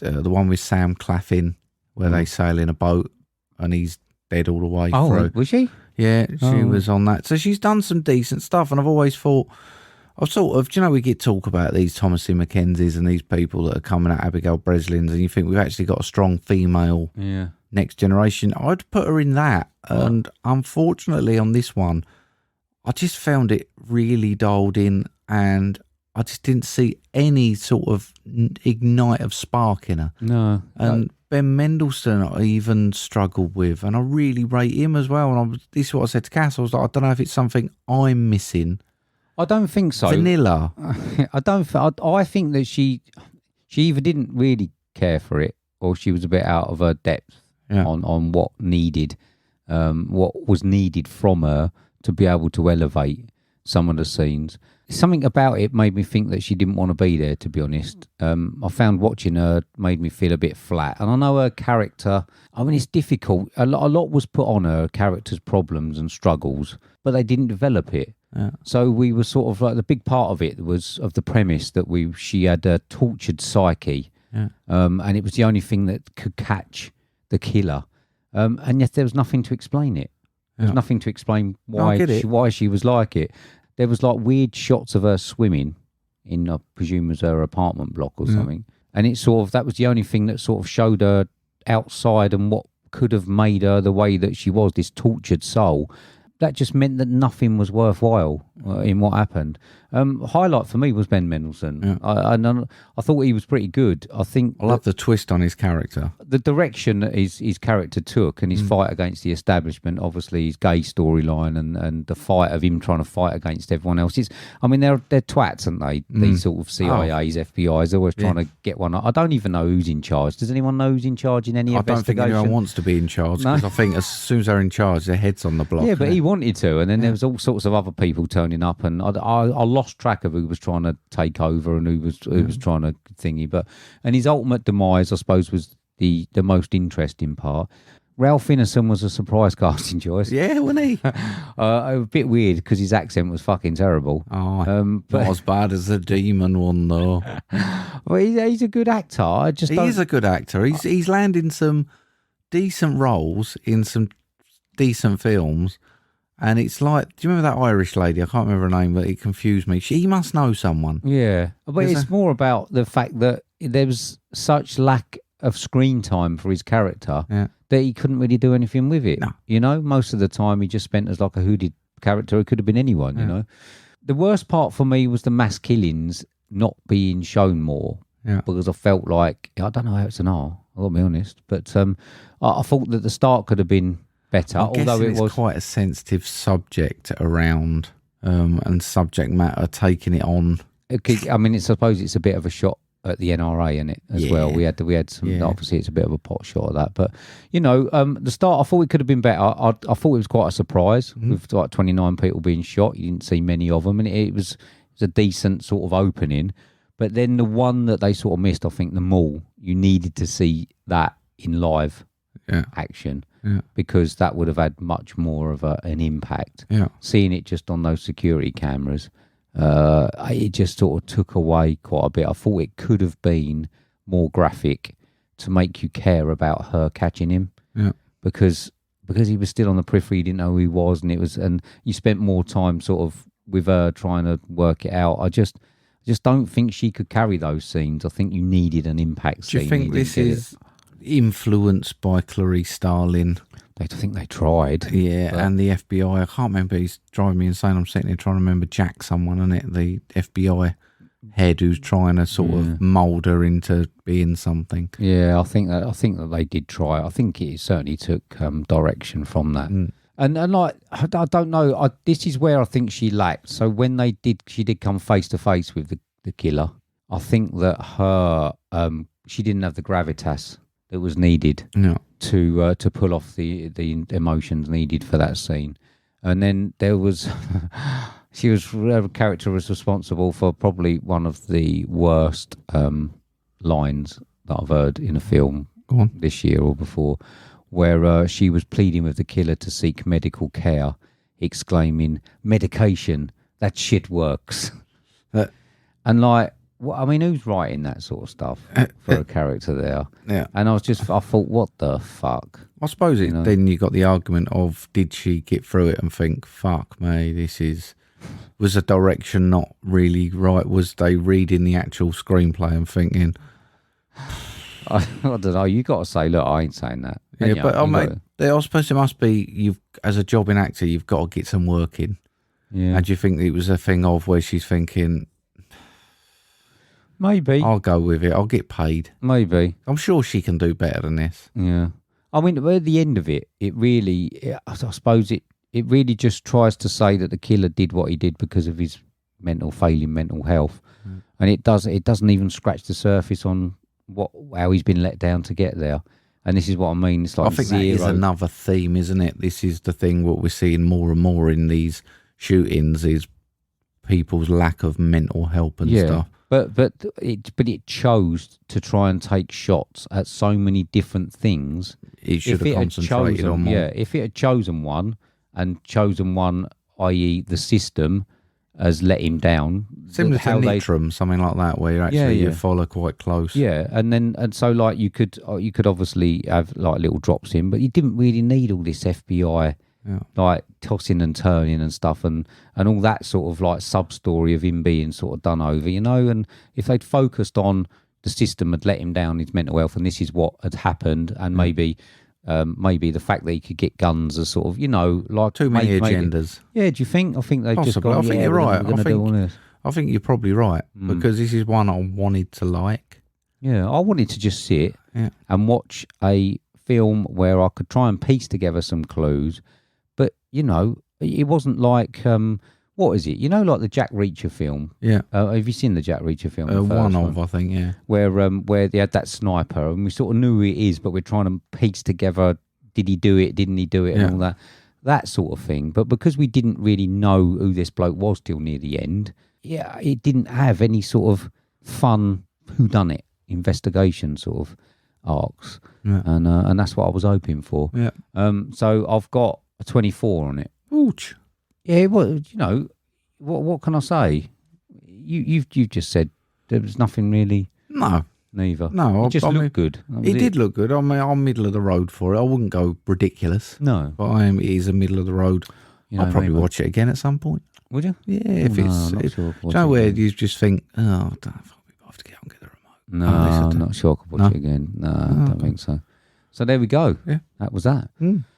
the one with Sam Claflin, where they sail in a boat and he's dead all the way through. Oh, was she? Yeah, she was on that. So she's done some decent stuff, and I've always thought, do you know, we get talk about these Thomasin McKenzies and these people that are coming at Abigail Breslins, and you think we've actually got a strong female next generation. I'd put her in that, and unfortunately on this one, I just found it really dialed in, and I just didn't see any sort of ignite of spark in her. No. And Ben Mendelsohn I even struggled with, and I really rate him as well. And this is what I said to Cass. I was like, I don't know if it's something I'm missing. I don't think so. Vanilla. I think that she either didn't really care for it, or she was a bit out of her depth on what was needed from her to be able to elevate some of the scenes. Something about it made me think that she didn't want to be there, to be honest. I found watching her made me feel a bit flat. And I know her character, I mean, it's difficult. A lot was put on her character's problems and struggles, but they didn't develop it. Yeah. So we were sort of like, the big part of it was of the premise that she had a tortured psyche, and it was the only thing that could catch the killer. And yet there was nothing to explain it. There was nothing to explain why she was like it. There was like weird shots of her swimming in, I presume, was her apartment block or something. And it sort of, that was the only thing that sort of showed her outside and what could have made her the way that she was, this tortured soul. That just meant that nothing was worthwhile in what happened. Highlight for me was Ben Mendelsohn. Yeah. I thought he was pretty good. I love the twist on his character. The direction that his character took and his fight against the establishment, obviously his gay storyline and the fight of him trying to fight against everyone else. I mean, they're twats, aren't they? These sort of CIAs, FBIs, they're always trying to get one. I don't even know who's in charge. Does anyone know who's in charge in any investigation? I don't think anyone wants to be in charge, because I think as soon as they're in charge, their head's on the block. Yeah, but he wanted to, and then there was all sorts of other people turning up, and I lost track of who was trying to take over and who was trying to thingy. And his ultimate demise, I suppose, was the most interesting part. Ralph Ineson was a surprise casting choice. Yeah, wasn't he? A bit weird because his accent was fucking terrible. But not as bad as the demon one, though. Well, he's a good actor. He is a good actor. He's landing some decent roles in some decent films. And it's like, do you remember that Irish lady? I can't remember her name, but it confused me. She must know someone. Yeah, but it's more about the fact that there was such lack of screen time for his character that he couldn't really do anything with it. No. You know, most of the time he just spent as like a hooded character. It could have been anyone, you know. The worst part for me was the mass killings not being shown more. Yeah. Because I felt like, I don't know how it's an R, I'll be honest, but I thought that the start could have been better, although it was quite a sensitive subject around and subject matter taking it on. I mean, I suppose it's a bit of a shot at the NRA in it as well. We had some. Obviously, it's a bit of a pot shot of that, but you know, the start I thought it could have been better. I thought it was quite a surprise with like 29 people being shot. You didn't see many of them, and it was a decent sort of opening. But then the one that they sort of missed, I think, the mall. You needed to see that in live action. Yeah. Because that would have had much more of an impact. Yeah. Seeing it just on those security cameras, it just sort of took away quite a bit. I thought it could have been more graphic to make you care about her catching him. Yeah. Because he was still on the periphery, you didn't know who he was, and you spent more time sort of with her trying to work it out. I just don't think she could carry those scenes. I think you needed an impact scene. Do you think this is influenced by Clarice Starling? I think they tried. Yeah, and the FBI. I can't remember. He's driving me insane. I'm sitting here trying to remember Jack someone, isn't it? The FBI head who's trying to sort of mould her into being something. Yeah, I think that they did try. I think it certainly took direction from that. And like, I don't know. This is where I think she lacked. So when she did come face to face with the killer. I think that she didn't have the gravitas that was needed Yeah. to pull off the emotions needed for that scene. And then there was her character was responsible for probably one of the worst lines that I've heard in a film this year or before, where she was pleading with the killer to seek medical care, exclaiming, "Medication, that shit works." And like, I mean, who's writing that sort of stuff for a character there? Yeah. And I thought, what the fuck? I suppose then you got the argument of, did she get through it and think, fuck me, was the direction not really right? Was they reading the actual screenplay and thinking... I don't know. You got to say, look, I ain't saying that. Yeah, but I suppose it must be, as a job in actor, you've got to get some work in. Yeah. And do you think it was a thing of where she's thinking... Maybe. I'll go with it. I'll get paid. Maybe. I'm sure she can do better than this. Yeah. I mean, at the end of it, I suppose it really just tries to say that the killer did what he did because of his mental health. Mm. And it doesn't even scratch the surface on how he's been let down to get there. And this is what I mean. It's like I think that is another theme, isn't it? This is the thing, what we're seeing more and more in these shootings is people's lack of mental help and stuff. But it chose to try and take shots at so many different things. It should have concentrated on more. Yeah, if it had chosen one, i.e. the system, has let him down. Similar to Nitram, something like that, where you follow quite close. Yeah, and so like you could obviously have like little drops in, but you didn't really need all this FBI. Yeah. Like tossing and turning and stuff and all that sort of like sub-story of him being sort of done over, and if they'd focused on the system had let him down his mental health and this is what had happened and maybe the fact that he could get guns as sort of, like too many agendas. Yeah, do you think? I think they've just gone, I think you're right. I think you're probably right because this is one I wanted to like. Yeah, I wanted to just sit and watch a film where I could try and piece together some clues. But, it wasn't like, what is it? Like the Jack Reacher film. Yeah. Have you seen the Jack Reacher film? I think, yeah. Where they had that sniper and we sort of knew who it is, but we're trying to piece together, did he do it, didn't he do it, and all that sort of thing. But because we didn't really know who this bloke was till near the end, it didn't have any sort of fun whodunit investigation sort of arcs. Yeah. And that's what I was hoping for. Yeah. So I've got a 24 on it. Ouch. Yeah, well, what can I say? You've just said there was nothing really. No. Neither. No. It just looked good. It did look good. I mean, I'm middle of the road for it. I wouldn't go ridiculous. No. But it is a middle of the road. I'll probably watch it again at some point. Would you? Yeah, if it's... Sure where you just think, I don't know if I'll have to get the remote. No, I'm not sure I could watch it again. No, I don't think so. So there we go. Yeah. That was that.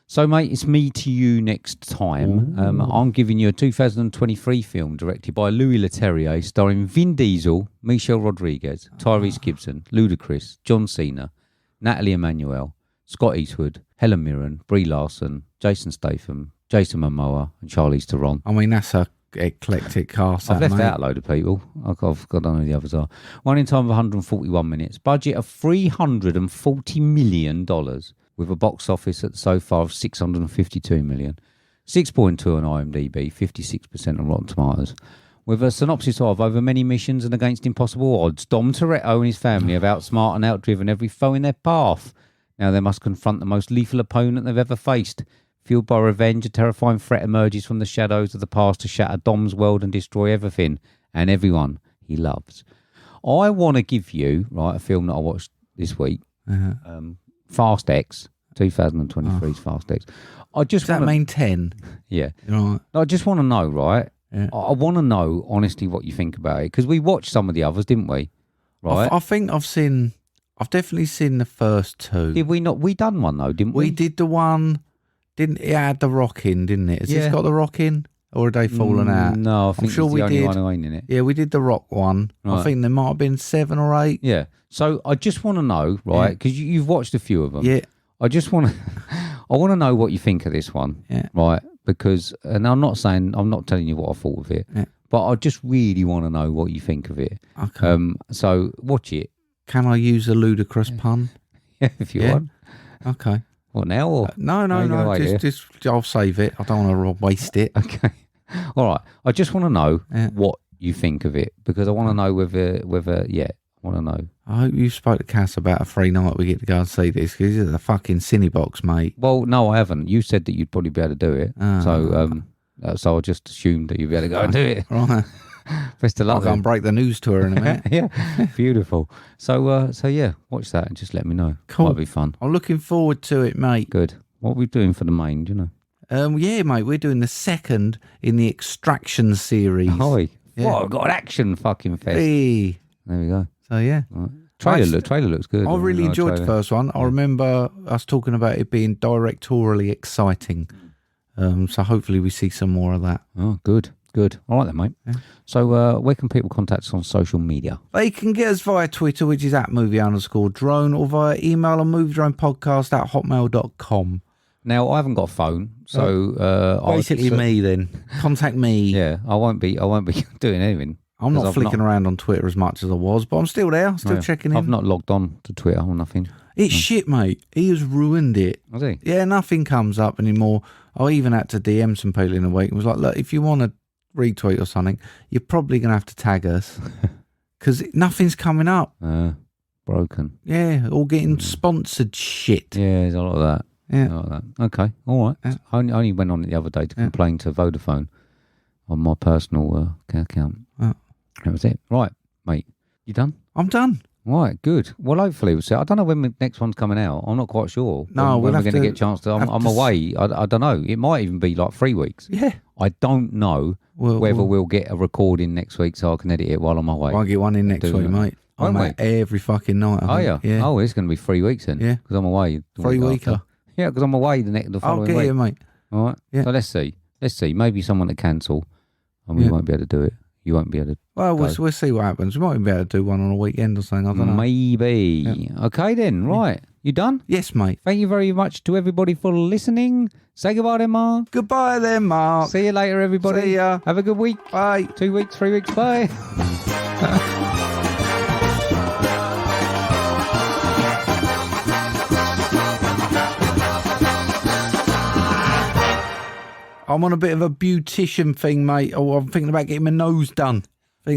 So, mate, it's me to you next time. I'm giving you a 2023 film directed by Louis Leterrier, starring Vin Diesel, Michelle Rodriguez, Tyrese Gibson, Ludacris, John Cena, Natalie Emmanuel, Scott Eastwood, Helen Mirren, Brie Larson, Jason Statham, Jason Momoa, and Charlize Theron. I mean, that's a eclectic cast. I've left out a load of people. I don't know who the others are. Running time of 141 minutes. Budget of $340 million. With a box office so far of $652 million. 6.2 on IMDb, 56% on Rotten Tomatoes. With a synopsis of, over many missions and against impossible odds, Dom Toretto and his family have outsmarted and outdriven every foe in their path. Now they must confront the most lethal opponent they've ever faced. Fueled by revenge, a terrifying threat emerges from the shadows of the past to shatter Dom's world and destroy everything and everyone he loves. I want to give you, a film that I watched this week. Fast X, 2023's Fast X. Does that mean 10? Yeah. Right. I just want to know, right? Yeah. I want to know, honestly, what you think about it. Because we watched some of the others, didn't we? Right? I think I've definitely seen the first two. Did we not? We done one, though, didn't we? We did the one, it had the Rock in, didn't it? Has this got the Rock in? Or had they fallen out? No, I think I'm sure it's the only one who ain't in it. Yeah, we did the Rock one. Right. I think there might have been 7 or 8. Yeah. So I just want to know, right? Because you've watched a few of them. Yeah. I just want to, I want to know what you think of this one. Yeah. Right. Because, and I'm not telling you what I thought of it. Yeah. But I just really want to know what you think of it. Okay. So watch it. Can I use a ludicrous pun? Yeah, if you Yeah. want. Okay. What now? Or? No, How you gonna wait just I'll save it. I don't want to waste it. Okay. All right. I just want to know Yeah. what you think of it because I want to know whether I want to know. I hope you spoke to Cass about a free night we get to go and see this because it's a fucking Cinebox, mate. Well, no, I haven't. You said that you'd probably be able to do it. So I just assumed that you'd be able to go and do it. Right. Best of I'll luck. go and break the news to her in a minute. Yeah. Beautiful. So yeah, watch that and just let me know. Cool. Might be fun. I'm looking forward to it, mate. Good. What are we doing for the main, do you know? Yeah, mate, we're doing the second in the Extraction series. Hi. Yeah. What? I've got an action fucking fest. Hey. There we go. So, yeah. Right. Trailer looks good. I really enjoyed the first one. I remember us talking about it being directorially exciting. So hopefully we see some more of that. Oh, good. All right then, mate. Yeah. So where can people contact us on social media? They can get us via Twitter, which is @movie_drone, or via email on moviedronepodcast@hotmail.com. Now, I haven't got a phone, so Basically me then. Contact me. Yeah, I won't be doing anything. I'm not flicking around on Twitter as much as I was, but I'm still there, still checking in. I've not logged on to Twitter or nothing. It's shit, mate. He has ruined it. Has he? Yeah, nothing comes up anymore. I even had to DM some people in the week and was like, look, if you want to retweet or something, you're probably going to have to tag us because nothing's coming up. Broken. Yeah, all getting sponsored shit. Yeah, there's a lot of that. Yeah. A lot of that. Okay, all right. Yeah. I only went on it the other day to complain to Vodafone on my personal account. That was it. Right, mate. You done? I'm done. Right, good. Well, hopefully we'll see. I don't know when the next one's coming out. I'm not quite sure. No, when we'll we're going to get a chance to. I'm away. I don't know. It might even be like 3 weeks. Yeah. I don't know whether we'll get a recording next week so I can edit it while I'm away. I'll get one in next week, mate. I'm out every fucking night. Oh, yeah? Yeah. Oh, it's going to be 3 weeks then. Yeah. Because I'm away. 3 weeker. Yeah, because I'm away the following I'll week. get here, mate. All right. Yeah. So let's see. Maybe someone to cancel and we won't be able to do it. You won't be able to. Well, we'll see what happens. We might be able to do one on a weekend or something. I don't know. Maybe. Yeah. Okay then. Right. You done? Yes, mate. Thank you very much to everybody for listening. Say goodbye then, Mark. Goodbye then, Mark. See you later, everybody. See ya. Have a good week. Bye. 2 weeks, 3 weeks. Bye. I'm on a bit of a beautician thing, mate. Oh, I'm thinking about getting my nose done. I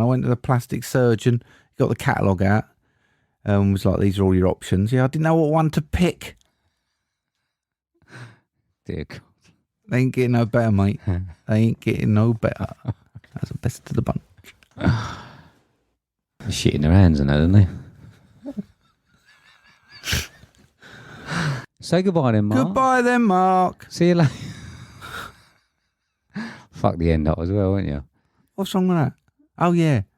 went to the plastic surgeon, got the catalogue out, and was like, these are all your options. Yeah, I didn't know what one to pick. Dear God. They ain't getting no better, mate. They ain't getting no better. That's the best of the bunch. Shit in their hands and that, don't they? Say goodbye then, Mark. Goodbye then, Mark. See you later. Fuck the end up as well, won't you? What's wrong with that? Oh, yeah.